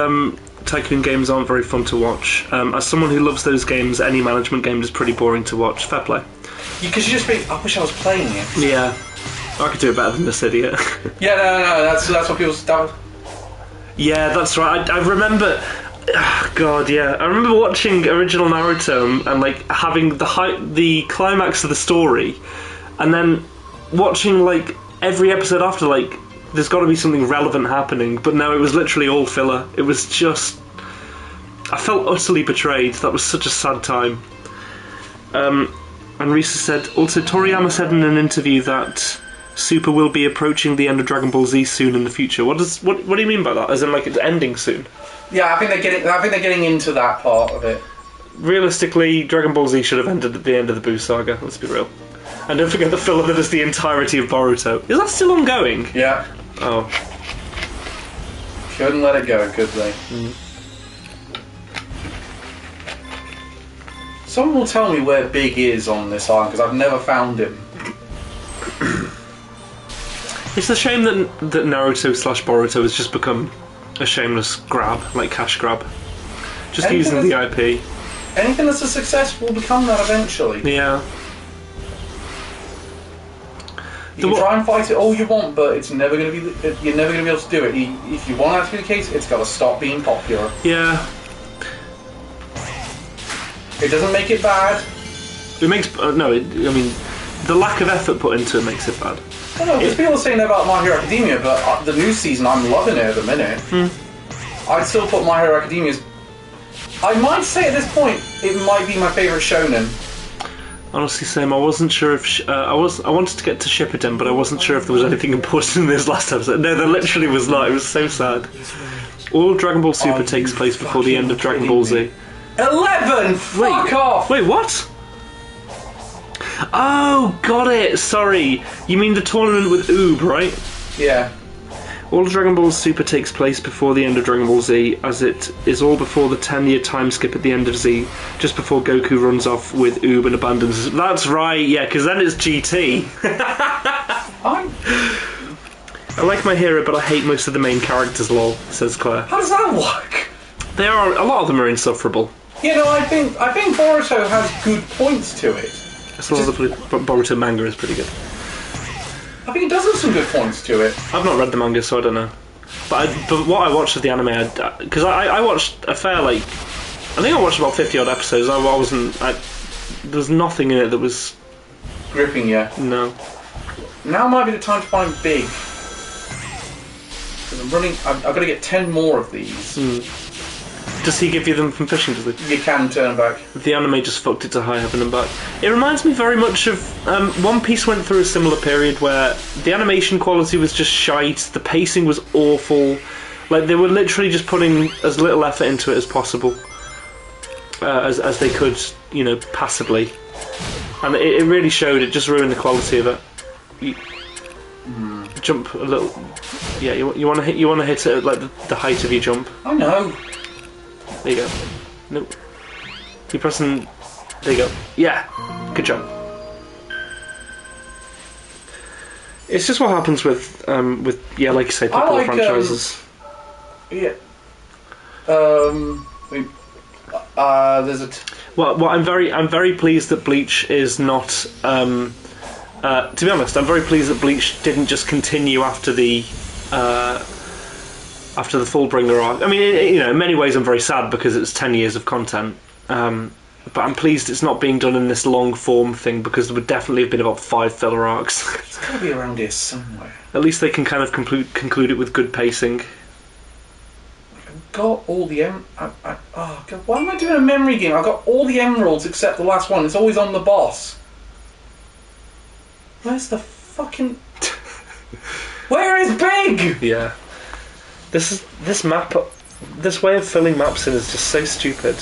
Tycoon games aren't very fun to watch. As someone who loves those games, any management game is pretty boring to watch. Fair play. Because you just think, I wish I was playing it. Yeah, I could do it better than this idiot. Yeah, no, that's what people... Yeah, that's right. I remember... God, yeah. I remember watching original Naruto and like having the climax of the story, and then watching like every episode after, like there's got to be something relevant happening. But no, it was literally all filler. It was just... I felt utterly betrayed. That was such a sad time. And Risa said, also Toriyama said in an interview that Super will be approaching the end of Dragon Ball Z soon in the future. What do you mean by that? As in, like, it's ending soon? Yeah, I think they're getting into that part of it. Realistically, Dragon Ball Z should have ended at the end of the Buu saga. Let's be real. And don't forget the filler that is the entirety of Boruto. Is that still ongoing? Yeah. Oh. Couldn't let it go, could they? Someone will tell me where Big is on this island, because I've never found him. It's a shame that Naruto / Boruto has just become a shameless grab, like cash grab. Just using the IP. Anything that's a success will become that eventually. Yeah. You can try and fight it all you want, but it's never going to be. You're never going to be able to do it. If you want that to be the case, it's got to stop being popular. Yeah. It doesn't make it bad. It makes I mean, the lack of effort put into it makes it bad. I don't know, because people are saying that about My Hero Academia, but the new season, I'm loving it at the minute. I'd still put My Hero Academia as... I might say at this point, it might be my favourite shonen. Honestly, same. I wasn't sure if... I wanted to get to Shippuden, but I wasn't sure if there was anything important in this last episode. No, there literally was not. It was so sad. All Dragon Ball Super takes place before the end of Dragon Ball Z. 11! Fuck off! Wait, what? Oh, got it. Sorry. You mean the tournament with Oob, right? Yeah. All Dragon Ball Super takes place before the end of Dragon Ball Z, as it is all before the 10-year time skip at the end of Z, just before Goku runs off with Oob and abandons... That's right, yeah, because then it's GT. I like My Hero, but I hate most of the main characters, lol, says Claire. How does that work? A lot of them are insufferable. You know, I think Boruto has good points to it. So the Boruto manga is pretty good. I think it does have some good points to it. I've not read the manga, so I don't know. But what I watched of the anime, because I watched a fair, like... I think I watched about 50-odd episodes. There was nothing in it that was... gripping you. No. Now might be the time to find Big. Because I've got to get 10 more of these. Does he give you them from fishing, does he? You can turn back. The anime just fucked it to high heaven and back. It reminds me very much of... One Piece went through a similar period where the animation quality was just shite, the pacing was awful. Like, they were literally just putting as little effort into it as possible. As they could, passably. And it really showed, it just ruined the quality of it. Jump a little... Yeah, you want to hit it at like the height of your jump. I know. There you go. Nope. You're pressing... There you go. Yeah. Good job. It's just what happens with like you say, popular franchises. Yeah. There's a... Well, I'm very pleased that Bleach is not... to be honest, I'm very pleased that Bleach didn't just continue after the Fullbringer arc. I mean, in many ways I'm very sad because it's 10 years of content. But I'm pleased it's not being done in this long form thing because there would definitely have been about 5 filler arcs. It's got to be around here somewhere. At least they can kind of conclude it with good pacing. I've got all the oh God, why am I doing a memory game? I've got all the emeralds except the last one. It's always on the boss. Where's the fucking... Where is Big? Yeah. This map... This way of filling maps in is just so stupid.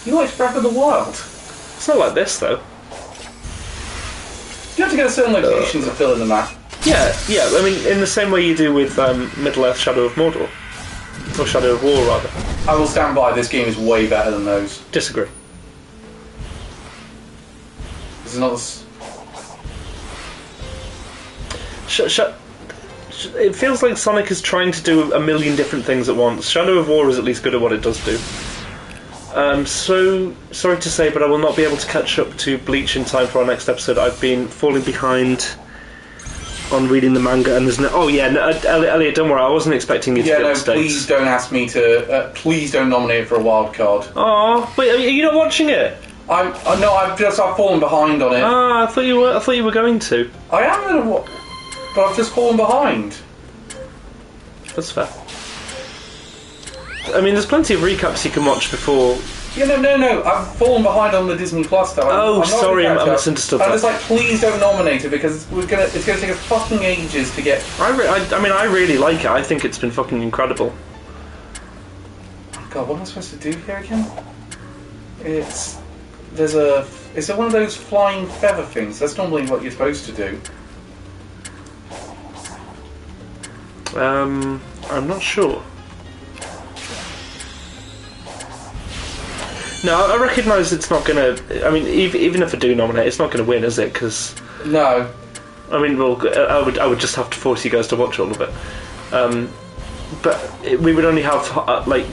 You watch Breath of the Wild? It's not like this, though. You have to go to certain locations to fill in the map. Yeah. I mean, in the same way you do with Middle-earth Shadow of Mordor. Or Shadow of War, rather. I will stand by, this game is way better than those. Disagree. There's another... It feels like Sonic is trying to do a million different things at once. Shadow of War is at least good at what it does do. So sorry to say, but I will not be able to catch up to Bleach in time for our next episode. I've been falling behind on reading the manga, and there's no... Oh yeah, no, Elliot, don't worry. I wasn't expecting you to be up to date. Please don't ask me to. Please don't nominate for a wild card. Oh, wait, are you not watching it? I've fallen behind on it. Ah, I thought you were going to. I am gonna, but I've just fallen behind. That's fair. I mean, there's plenty of recaps you can watch before. Yeah, no. I've fallen behind on the Disney Plus stuff. I'm sorry, I misunderstood that. I'm just like, please don't nominate it because it's gonna take us fucking ages to get. I really like it. I think it's been fucking incredible. God, what am I supposed to do here again? Is it one of those flying feather things? That's normally what you're supposed to do. I'm not sure. No, I recognise it's not going to... I mean, even if I do nominate, it's not going to win, is it? Because... No. I mean, well, I would just have to force you guys to watch all of it. But we would only have,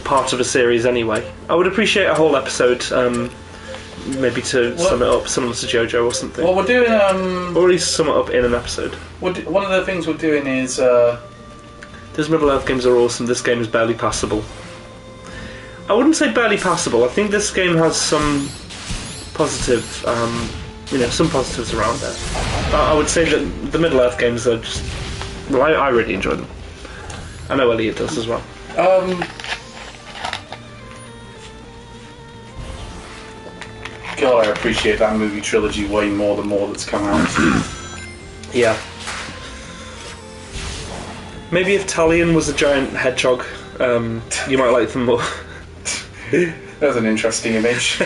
part of a series anyway. I would appreciate a whole episode, maybe to sum it up, similar to JoJo or something. Well, we're doing... Or at least sum it up in an episode. One of the things we're doing is... Those Middle-earth games are awesome, this game is barely passable. I wouldn't say barely passable. I think this game has some positive, some positives around it. I would say that the Middle-earth games are just... Well, I really enjoy them. I know Elliot does as well. God, I appreciate that movie trilogy way more the more that's come out. Yeah. Maybe if Talion was a giant hedgehog, you might like them more. That's an interesting image.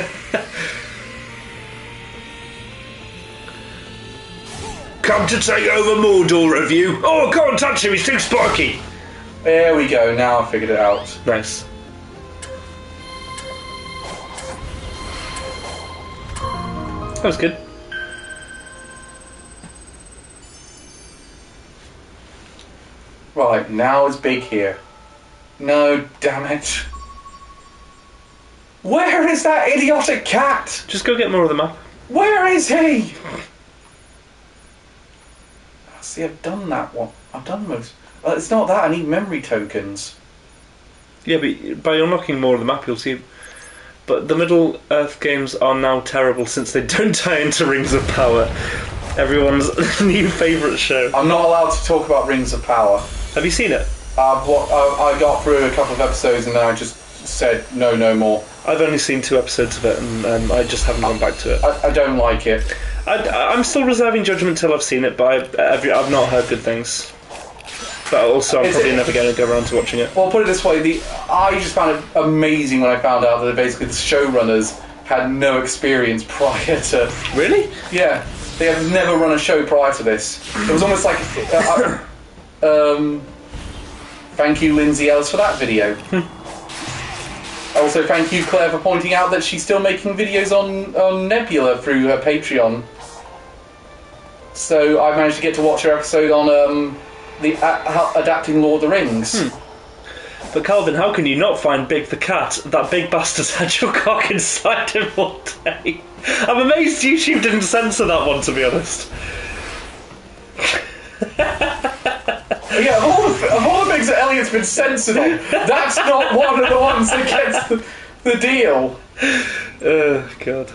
Come to take over Mordor, review. Oh, can't touch him, he's too spiky. There we go, now I figured it out. Nice. That was good. Right, now it's Big here. No, damn it. Where is that idiotic cat? Just go get more of the map. Where is he? See, I've done that one. I've done most. It's not that, I need memory tokens. Yeah, but by unlocking more of the map, you'll see. But the Middle-earth games are now terrible since they don't tie into Rings of Power. Everyone's new favourite show. I'm not allowed to talk about Rings of Power. Have you seen it? I got through a couple of episodes and then I just said no more. I've only seen 2 episodes of it, and I just haven't gone back to it. I don't like it. I'm still reserving judgment till I've seen it, but I've not heard good things. But also, I'm probably never going to go around to watching it. Well, put it this way, I just found it amazing when I found out that basically the showrunners had no experience prior to... Really? Yeah. They have never run a show prior to this. It was almost like... thank you, Lindsay Ellis, for that video. Also, thank you, Claire, for pointing out that she's still making videos on Nebula through her Patreon. So I managed to get to watch her episode on adapting Lord of the Rings. But Calvin, how can you not find Big the Cat? That big bastard's had your cock inside him all day. I'm amazed YouTube didn't censor that one, to be honest. Yeah, of all the things that Elliot's been censored on, that's not one of the ones that gets the deal. Oh, God.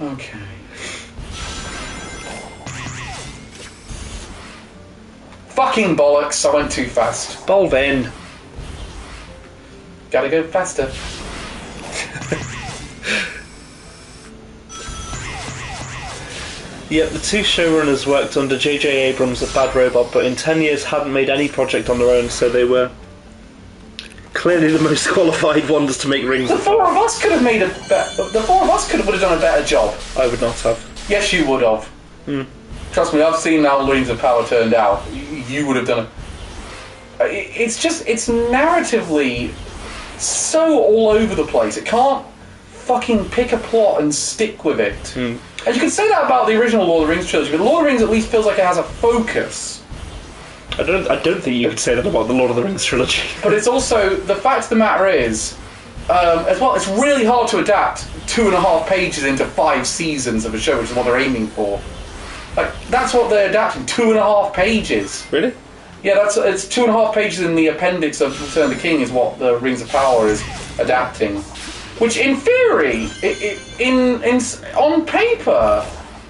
Okay. Fucking bollocks, I went too fast. Bolvin. Gotta go faster. Yep, the 2 showrunners worked under J.J. Abrams at Bad Robot, but in 10 years hadn't made any project on their own, so they were clearly the most qualified ones to make Rings The of four Power. of us could have made the 4 of us would have done a better job. I would not have. Yes, you would have. Trust me, I've seen how Rings of Power turned out. You would have done it. It's narratively so all over the place. It can't fucking pick a plot and stick with it. And you can say that about the original Lord of the Rings trilogy, but Lord of the Rings at least feels like it has a focus. I don't think you could say that about the Lord of the Rings trilogy. But it's also, the fact of the matter is, as well, it's really hard to adapt 2.5 pages into 5 seasons of a show, which is what they're aiming for. Like, that's what they're adapting, 2.5 pages. Really? Yeah, it's 2.5 pages in the appendix of Return of the King is what the Rings of Power is adapting. Which, in theory, on paper,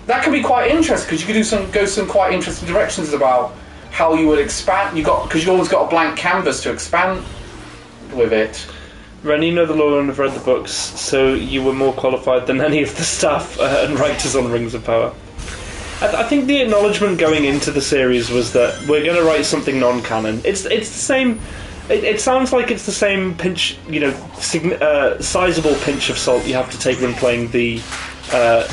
that could be quite interesting because you could go some quite interesting directions about how you would expand. Because you always got a blank canvas to expand with it. Ren, you know the lore and have read the books, so you were more qualified than any of the staff and writers on Rings of Power. I think the acknowledgement going into the series was that we're going to write something non-canon. It's the same. It sounds like it's the same pinch, sizable pinch of salt you have to take when playing the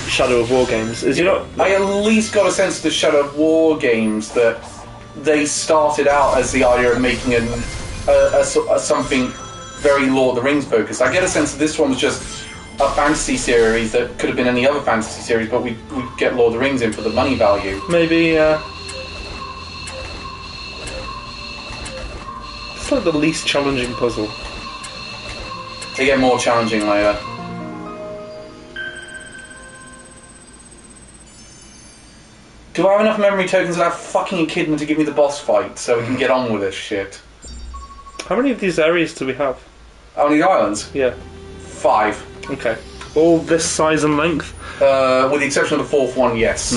Shadow of War games. I at least got a sense of the Shadow of War games that they started out as the idea of making something very Lord of the Rings focused. I get a sense that this one was just a fantasy series that could have been any other fantasy series, but we get Lord of the Rings in for the money value. Maybe. It's like the least challenging puzzle. They get more challenging later. Do I have enough memory tokens that have fucking Echidna to give me the boss fight so we can get on with this shit? How many of these areas do we have? How many islands? Yeah. 5. Okay. All this size and length? With the exception of the 4th one, yes.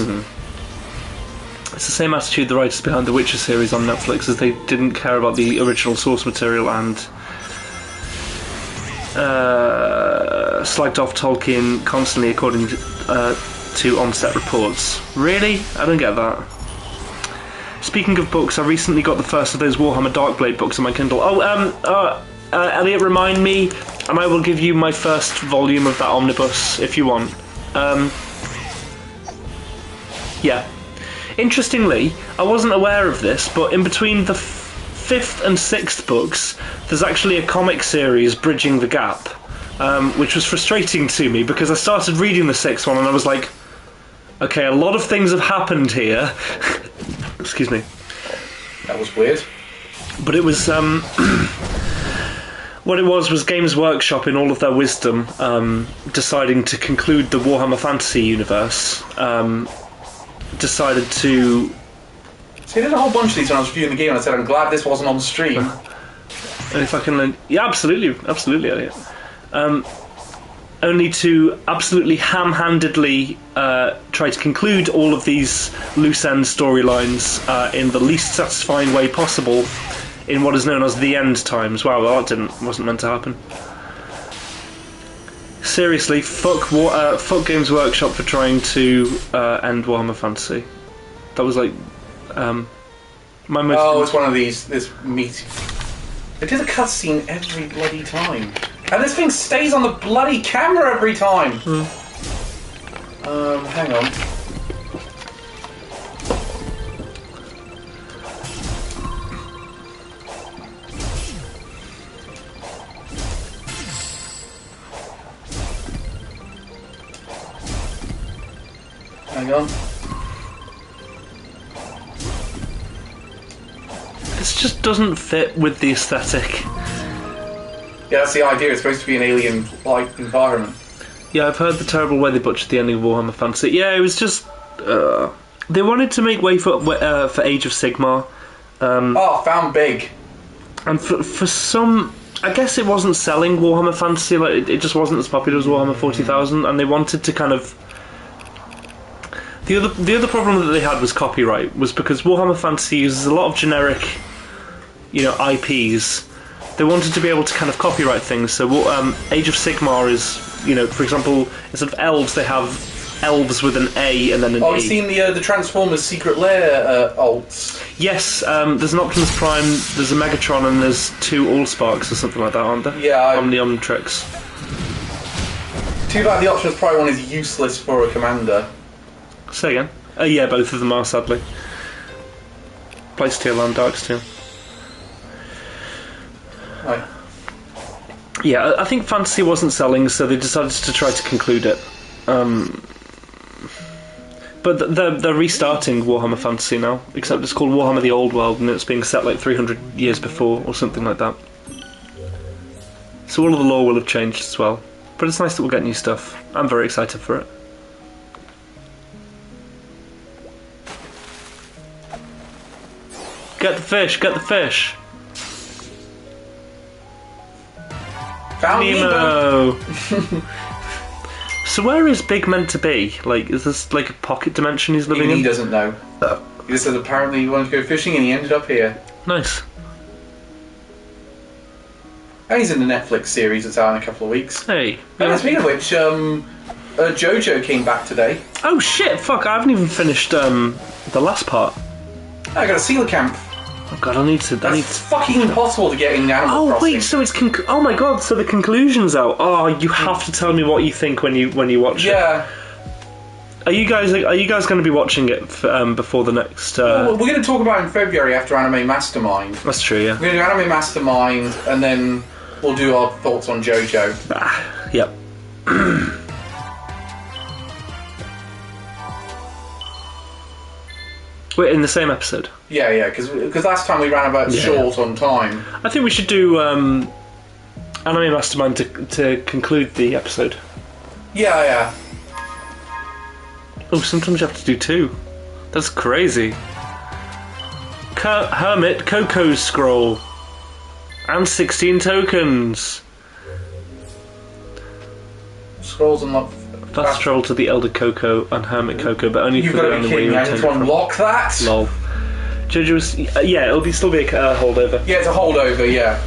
It's the same attitude the writers behind the Witcher series on Netflix, as they didn't care about the original source material and slagged off Tolkien constantly according to on-set reports. Really? I don't get that. Speaking of books, I recently got the first of those Warhammer Darkblade books on my Kindle. Elliot, remind me, and I will give you my first volume of that omnibus if you want. Yeah. Interestingly, I wasn't aware of this, but in between the 5th and 6th books, there's actually a comic series bridging the gap, which was frustrating to me because I started reading the 6th one and I was like, okay, a lot of things have happened here. Excuse me. That was weird. But it was, what it was Games Workshop, in all of their wisdom, deciding to conclude the Warhammer Fantasy universe, decided to... See, I did a whole bunch of these when I was reviewing the game and I said, I'm glad this wasn't on stream. And if I can learn... Yeah, absolutely, Elliot. Only to absolutely ham-handedly try to conclude all of these loose-end storylines in the least satisfying way possible in what is known as the end times. Wow, well, that wasn't meant to happen. Seriously, fuck Games Workshop for trying to end Warhammer Fantasy. That was like my most. Oh, it's one of these. This meat. It did a cutscene every bloody time, and this thing stays on the bloody camera every time. Hang on. Hang on. This just doesn't fit with the aesthetic. Yeah, that's the idea. It's supposed to be an alien-like environment. Yeah, I've heard the terrible way they butchered the ending of Warhammer Fantasy. Yeah, it was just they wanted to make way for Age of Sigmar. Found big. And for some, I guess it wasn't selling Warhammer Fantasy. Like it just wasn't as popular as Warhammer 40,000, and they wanted to kind of. The other problem that they had was copyright, was because Warhammer Fantasy uses a lot of generic, IPs. They wanted to be able to kind of copyright things. So Age of Sigmar is, for example, instead of elves, they have elves with an A and then an E. I've seen the Transformers Secret Lair alts. Yes, there's an Optimus Prime, there's a Megatron, and there's 2 Allsparks or something like that, aren't there? Yeah. Omnitrix. Too bad the Optimus Prime one is useless for a commander. Say again? Yeah, both of them are, sadly. Placesteel and Darksteel. Right. Yeah, I think Fantasy wasn't selling, so they decided to try to conclude it. But they're restarting Warhammer Fantasy now, except it's called Warhammer the Old World, and it's being set like 300 years before, or something like that. So all of the lore will have changed as well. But it's nice that we'll get new stuff. I'm very excited for it. Get the fish, get the fish! Found Nemo! So where is Big meant to be? Like, is this like a pocket dimension he's living Even in? he doesn't know. He just said apparently he wanted to go fishing and he ended up here. Nice. And he's in the Netflix series that's out in a couple of weeks. Hey. And speaking of which, JoJo came back today. Oh shit, fuck, I haven't even finished the last part. I got a seal camp. Oh god, I need to... It's fucking impossible to get in Animal Crossing. Wait, so it's... oh my god, so the conclusion's out. Oh, you have to tell me what you think when you watch it. Yeah. Are you guys going to be watching it before the next... Well, we're going to talk about it in February after Anime Mastermind. That's true, yeah. We're going to do Anime Mastermind, and then we'll do our thoughts on JoJo. Yep. We're in the same episode. Yeah, because last time we ran about short on time. I think we should do Anime Mastermind to conclude the episode. Yeah. Oh, sometimes you have to do 2. That's crazy. Hermit Coco's Scroll. And 16 tokens. Scrolls unlocked. Fast travel to the Elder Coco and Hermit Coco, but only You've for got the to be only way kidding you me, I need intend to it from. unlock that? Lol. JoJo's... yeah, it'll still be a holdover. Yeah, it's a holdover, yeah.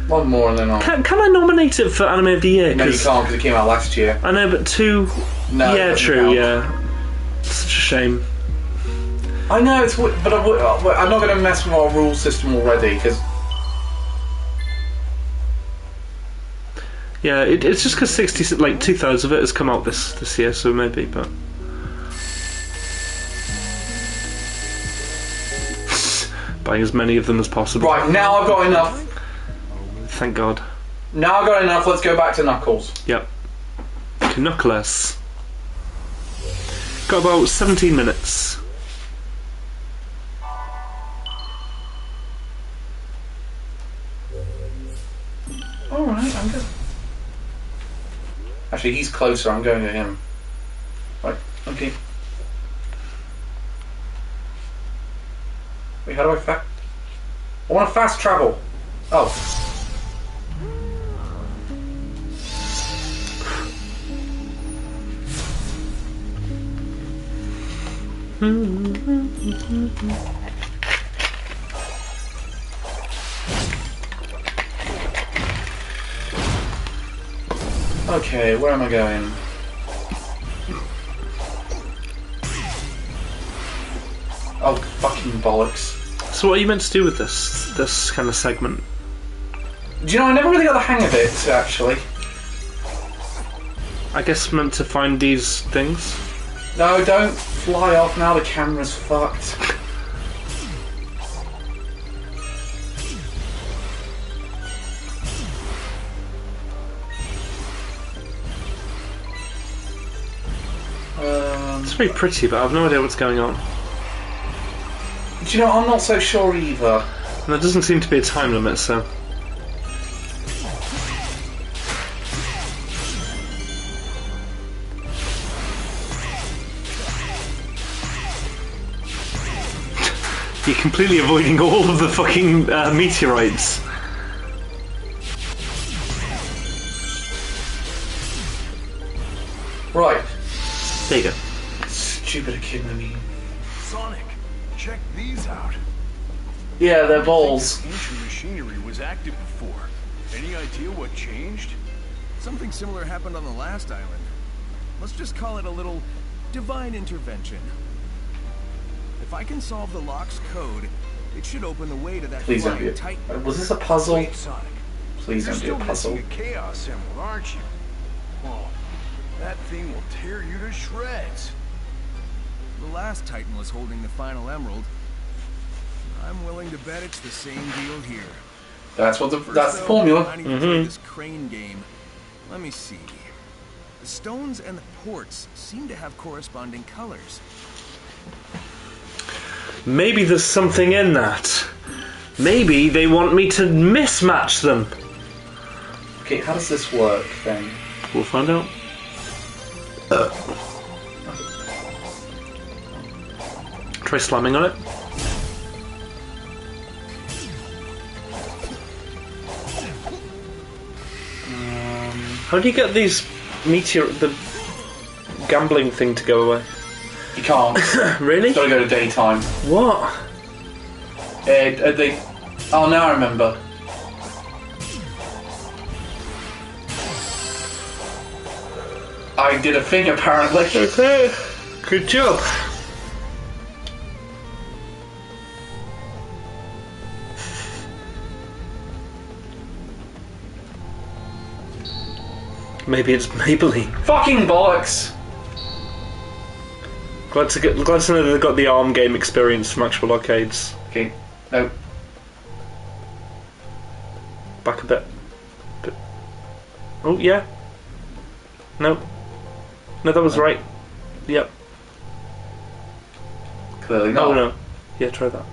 One more and then I'll... Can I nominate it for Anime of the Year? No, you can't because it came out last year. I know, but 2... No, yeah, it doesn't true, count. yeah. Such a shame. I know, but I'm not going to mess with our rule system already, because... Yeah, it's just because 2/3 of it has come out this year, so maybe, but... Buying as many of them as possible. Right, now I've got enough. Thank God. Now I've got enough, let's go back to Knuckles. Yep. Knuckles. Got about 17 minutes. Alright, I'm good. Actually, he's closer, I'm going to him. Right, okay. Wait, how do I I want to fast travel. Oh. Okay, where am I going? Oh, fucking bollocks. So what are you meant to do with this kind of segment? Do you know, I never really got the hang of it, actually. I guess meant to find these things. No, don't fly off now, the camera's fucked. It's very pretty, but I've no idea what's going on. Do you know, I'm not so sure either. And there doesn't seem to be a time limit, so... You're completely avoiding all of the fucking meteorites. Right. There you go. Stupid echidna. Sonic, check these out. Yeah, they're balls. Ancient machinery was active before. Any idea what changed? Something similar happened on the last island. Let's just call it a little divine intervention. If I can solve the lock's code, it should open the way to that Please don't be flying a... titan. Was this a puzzle? Wait, Sonic. Please You're don't be still a puzzle. missing a Chaos Emerald, aren't you? Well, that thing will tear you to shreds. The last Titan was holding the final emerald. I'm willing to bet it's the same deal here. That's what that's the Though, formula. I need to play this crane game. Let me see. The stones and the ports seem to have corresponding colors. Maybe there's something in that. Maybe they want me to mismatch them. Okay, how does this work then? We'll find out. Try slamming on it. How do you get these the gambling thing to go away? You can't. Really? Gotta go to daytime. What? They... Oh, now I remember. I did a thing apparently. Okay. Good job. Maybe it's Maybelline. Fucking bollocks! Glad to know that they got the ARM game experience from actual arcades. Okay, no. Back a bit. Oh yeah. No. No, that was right. Yep. Clearly not. Oh no. Yeah, try that.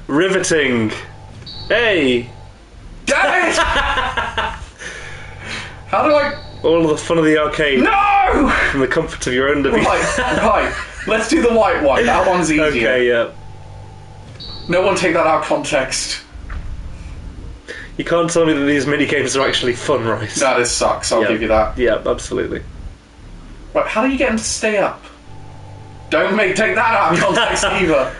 Riveting. Hey. Damn it! How do I... All of the fun of the arcade. No! From the comfort of your own device. Right. Let's do the white one. That one's easier. Okay, yeah. No one take that out of context. You can't tell me that these mini games are actually fun, right? No, this sucks. I'll Yeah. give you that. Yeah, absolutely. Right, how do you get him to stay up? Don't take that out of context either.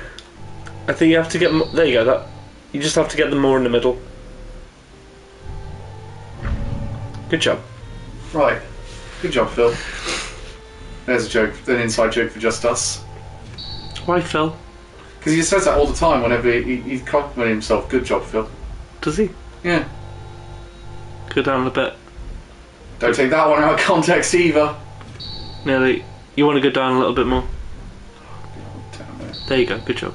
I think you have to get... There you go, that... You just have to get them more in the middle. Good job. Right. Good job, Phil. There's a joke. An inside joke for just us. Why, Phil? Because he says that all the time whenever he complimented himself. Good job, Phil. Does he? Yeah. Go down a bit. Don't take that one out of context either. Nearly. You want to go down a little bit more? Damn it. There you go, good job.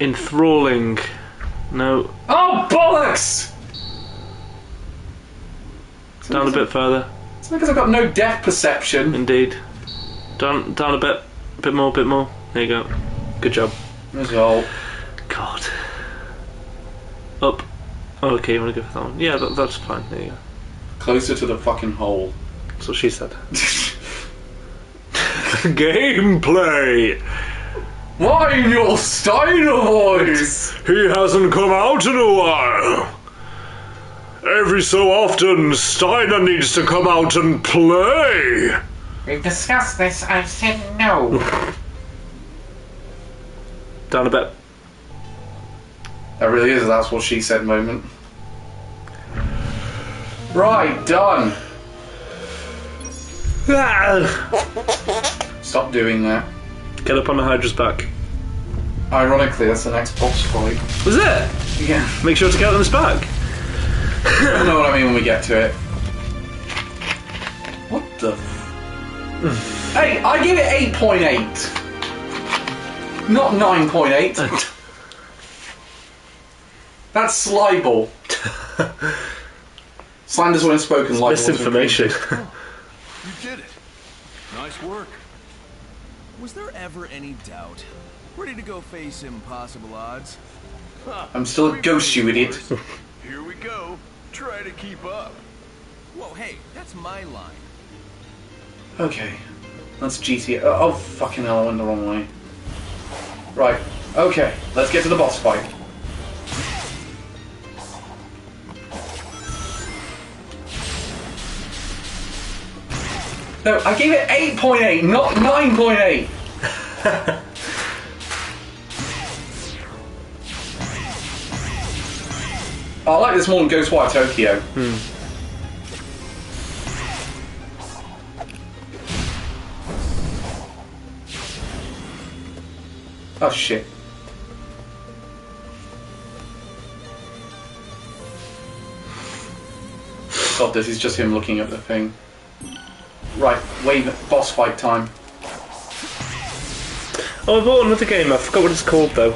Enthralling. No. Oh, bollocks! Down a bit further. It's because I've got no depth perception. Indeed. Down a bit. Bit more, bit more. There you go. Good job. Result. God. Up. Oh, okay, you want to go for that one? Yeah, that's fine. There you go. Closer to the fucking hole. That's what she said. Gameplay! Mind your Steiner voice! He hasn't come out in a while. Every so often, Steiner needs to come out and play. We've discussed this, I've said no. Down a bit. That really is a that's what she said moment. Right, done. Stop doing that. Get up on the Hydra's back. Ironically, that's the next boss fight. Was it? Yeah. Make sure to get on his back. You'll know what I mean when we get to it. What the Hey, I give it 8.8. Not 9.8. That's libel. Slanders when spoken, libel. Misinformation. You did it. Nice work. Was there ever any doubt? Ready to go face impossible odds? I'm still a ghost, you idiot. Here we go. Try to keep up. Whoa, hey, that's my line. Okay. That's GTA. Oh, fucking hell, I went the wrong way. Right. Okay, let's get to the boss fight. No, I gave it 8.8, not 9.8. I like this more than Ghostwire Tokyo. Oh shit. God, this is just him looking at the thing. Right, boss fight time. Oh, I bought another game. I forgot what it's called though.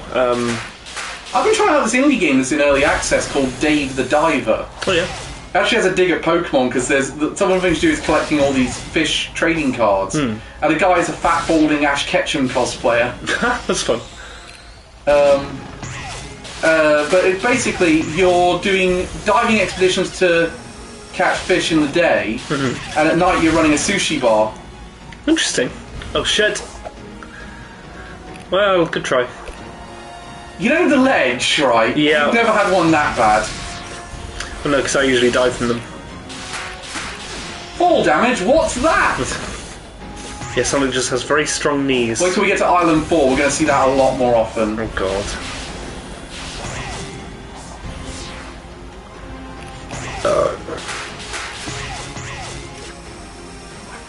I've been trying out this indie game that's in early access called Dave the Diver. Oh yeah. It actually has a dig at Pokemon because some of the things you do is collecting all these fish trading cards, and the guy is a fat balding Ash Ketchum cosplayer. That's fun. But it's basically you're doing diving expeditions to catch fish in the day, and at night you're running a sushi bar. Interesting. Oh shit. Well, good try. You know the ledge, right? Yeah. You've never had one that bad. Well, no, because I usually dive from them. Fall damage? What's that? Yeah, something just has very strong knees. Wait till we get to Island 4, we're going to see that a lot more often. Oh god.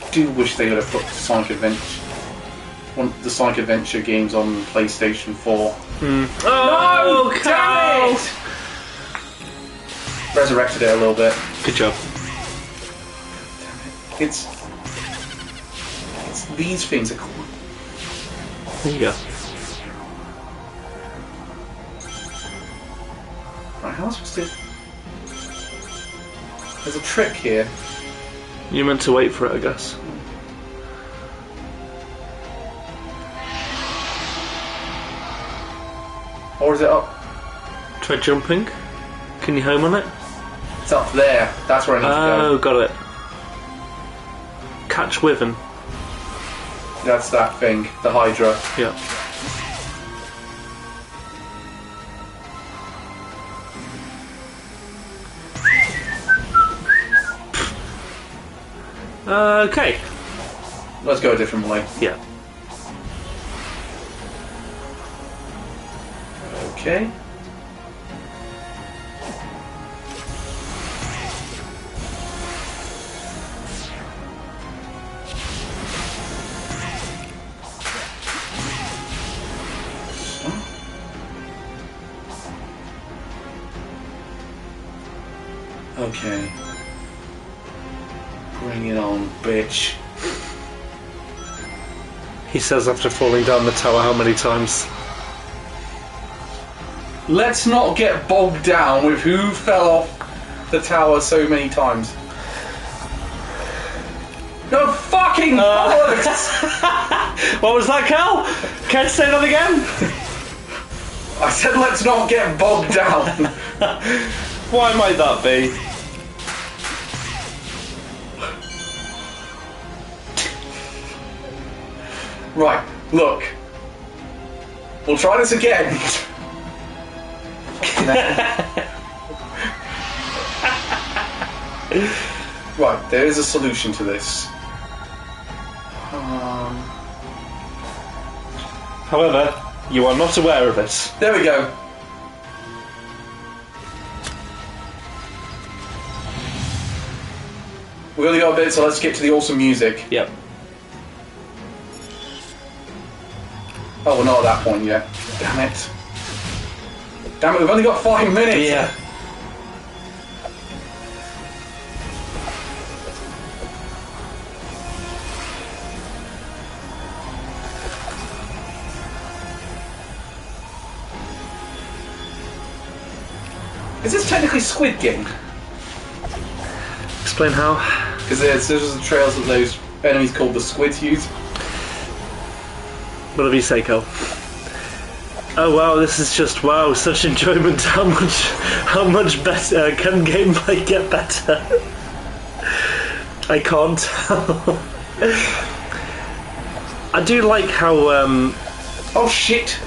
I do wish they would have put Sonic Adventure, the Sonic Adventure games on PlayStation 4. Oh, No! Damn it! Resurrected it a little bit. Good job. It's these things are cool. There you go. Right, how am I supposed to... There's a trick here. You meant to wait for it, I guess. Or is it up? Try jumping. Can you home on it? It's up there. That's where I need to Oh, go. got it. Catch Wyvern. That's that thing, the Hydra. Yeah. Okay. Let's go a different way. Yeah. Okay. Okay. Bring it on, bitch. He says after falling down the tower how many times? Let's not get bogged down with who fell off the tower so many times. No fucking bollocks! What was that, Cal? Can't say that again? I said let's not get bogged down. Why might that be? Right, look. We'll try this again. Right, there is a solution to this. However, you are not aware of it. There we go. We've only got a bit, so let's get to the awesome music. Yep. Oh, we're not at that point yet. Damn it. Damn it, we've only got 5 minutes. Yeah. Is this technically Squid Game? Explain how. Because there's the trails that those enemies called the squids use. Whatever you say, Cole. Oh wow, this is just wow, such enjoyment. How much better can gameplay get better? I can't. I do like how Oh shit!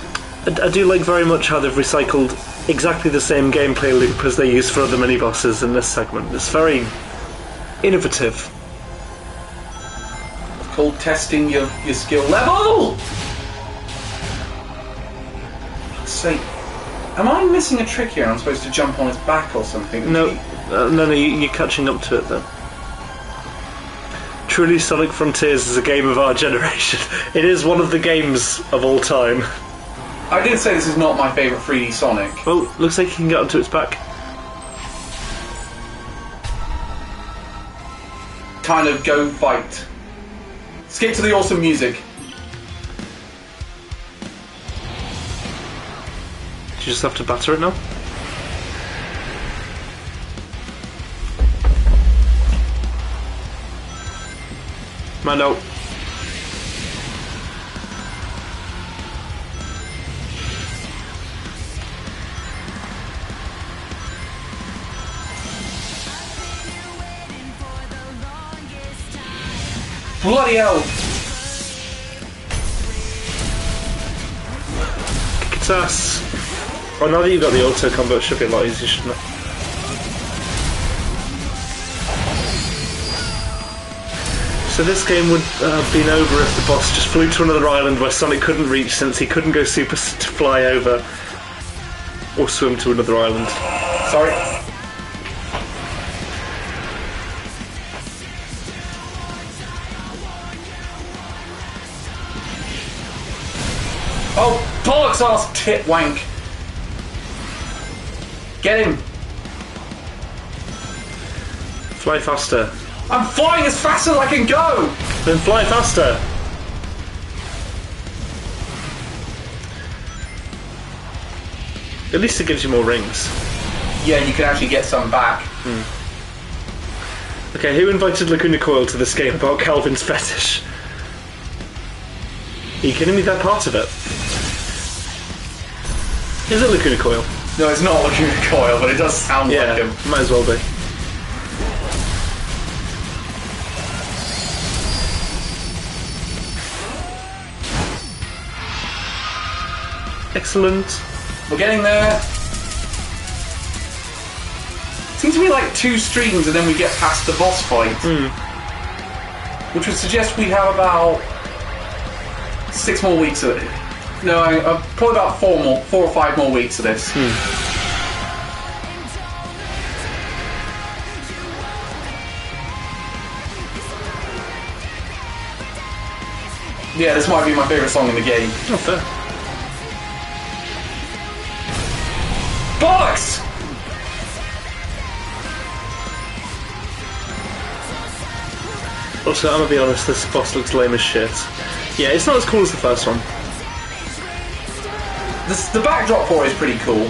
I do like very much how they've recycled exactly the same gameplay loop as they use for other mini bosses in this segment. It's very innovative. It's called testing your skill level. Say, am I missing a trick here? I'm supposed to jump on his back or something? No, you're catching up to it then. Truly, Sonic Frontiers is a game of our generation. It is one of the games of all time. I did say this is not my favourite 3D Sonic. Oh, looks like you can get onto its back. Kind of go fight. Skip to the awesome music. You just have to batter it now. Mando. Bloody hell! Kick its ass. Oh, now that you've got the auto combo, it should be a lot easier, shouldn't it? So this game would have been over if the boss just flew to another island where Sonic couldn't reach, since he couldn't go super to fly over or swim to another island. Sorry. Oh, bollocks ass tit wank! Get him! Fly faster. I'm flying as fast as I can go! Then fly faster! At least it gives you more rings. Yeah, you can actually get some back. Okay, who invited Lacuna Coil to this game about Calvin's fetish? Are you kidding me? That part of it. Is it Lacuna Coil? No, it's not Lacuna Coil, but it does sound like him. Might as well be. Excellent. We're getting there. Seems to be like 2 streams and then we get past the boss fight. Which would suggest we have about 6 more weeks of it. No, probably about 4 or 5 more weeks of this. Yeah, this might be my favourite song in the game. Not fair. Bollocks! Also, I'm gonna be honest, this boss looks lame as shit. Yeah, it's not as cool as the first one. The backdrop for it is pretty cool.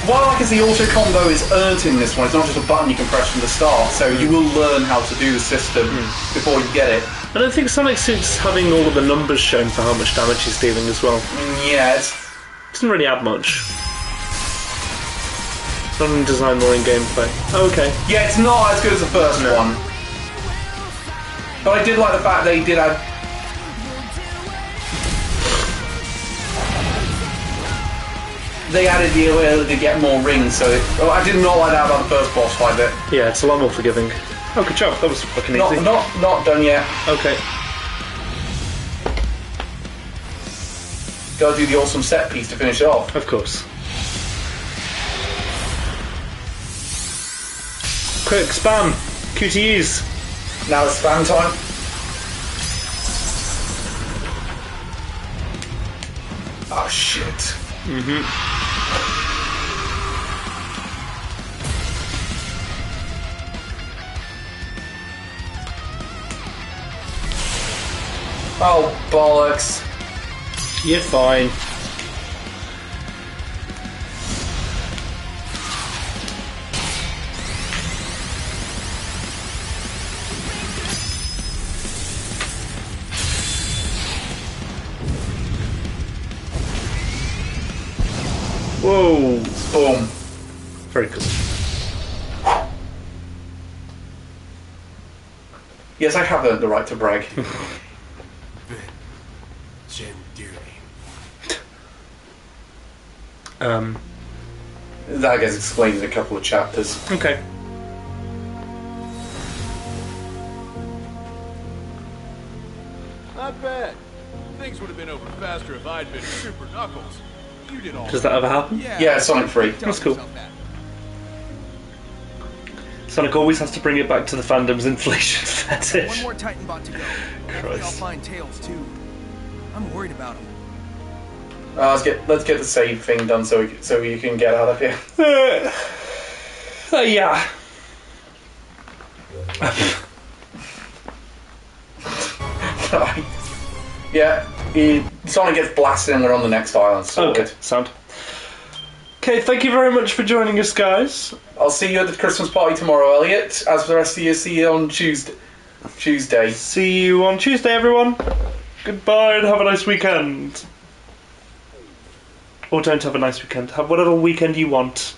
What I like is the auto combo is earned in this one. It's not just a button you can press from the start, so you will learn how to do the system before you get it. I don't think Sonic suits having all of the numbers shown for how much damage he's dealing as well. Yeah, Doesn't really add much. Not in design or in gameplay. Okay. Yeah, it's not as good as the first one. But I did like the fact they did add... They added the ability to get more rings, so... I did not like that about the first boss fight bit. Yeah, it's a lot more forgiving. Oh, good job. That was fucking easy. Not done yet. Okay. Gotta do the awesome set piece to finish it off. Of course. Quick, spam! QTEs! Now it's spam time. Oh shit. Oh bollocks. You're fine. Whoa. Boom. Very cool. Yes, I have earned the right to brag. That gets explained in a couple of chapters. Okay. Not bad. Things would have been over faster if I'd been Super Knuckles. You did all. Does that ever happen? Yeah, Sonic 3. That's cool. Sonic always has to bring it back to the fandom's inflation fetish. One more Titan bot to go. Hopefully I'll find Tails too. I'm worried about him. Let's get the save thing done so you can get out of here. Yeah. Yeah, Sonic gets blasted and we're on the next island. Sorted. Okay, sound. Okay, thank you very much for joining us, guys. I'll see you at the Christmas party tomorrow, Elliot. As for the rest of you, see you on Tuesday. See you on Tuesday, everyone. Goodbye and have a nice weekend. Or don't have a nice weekend. Have whatever weekend you want.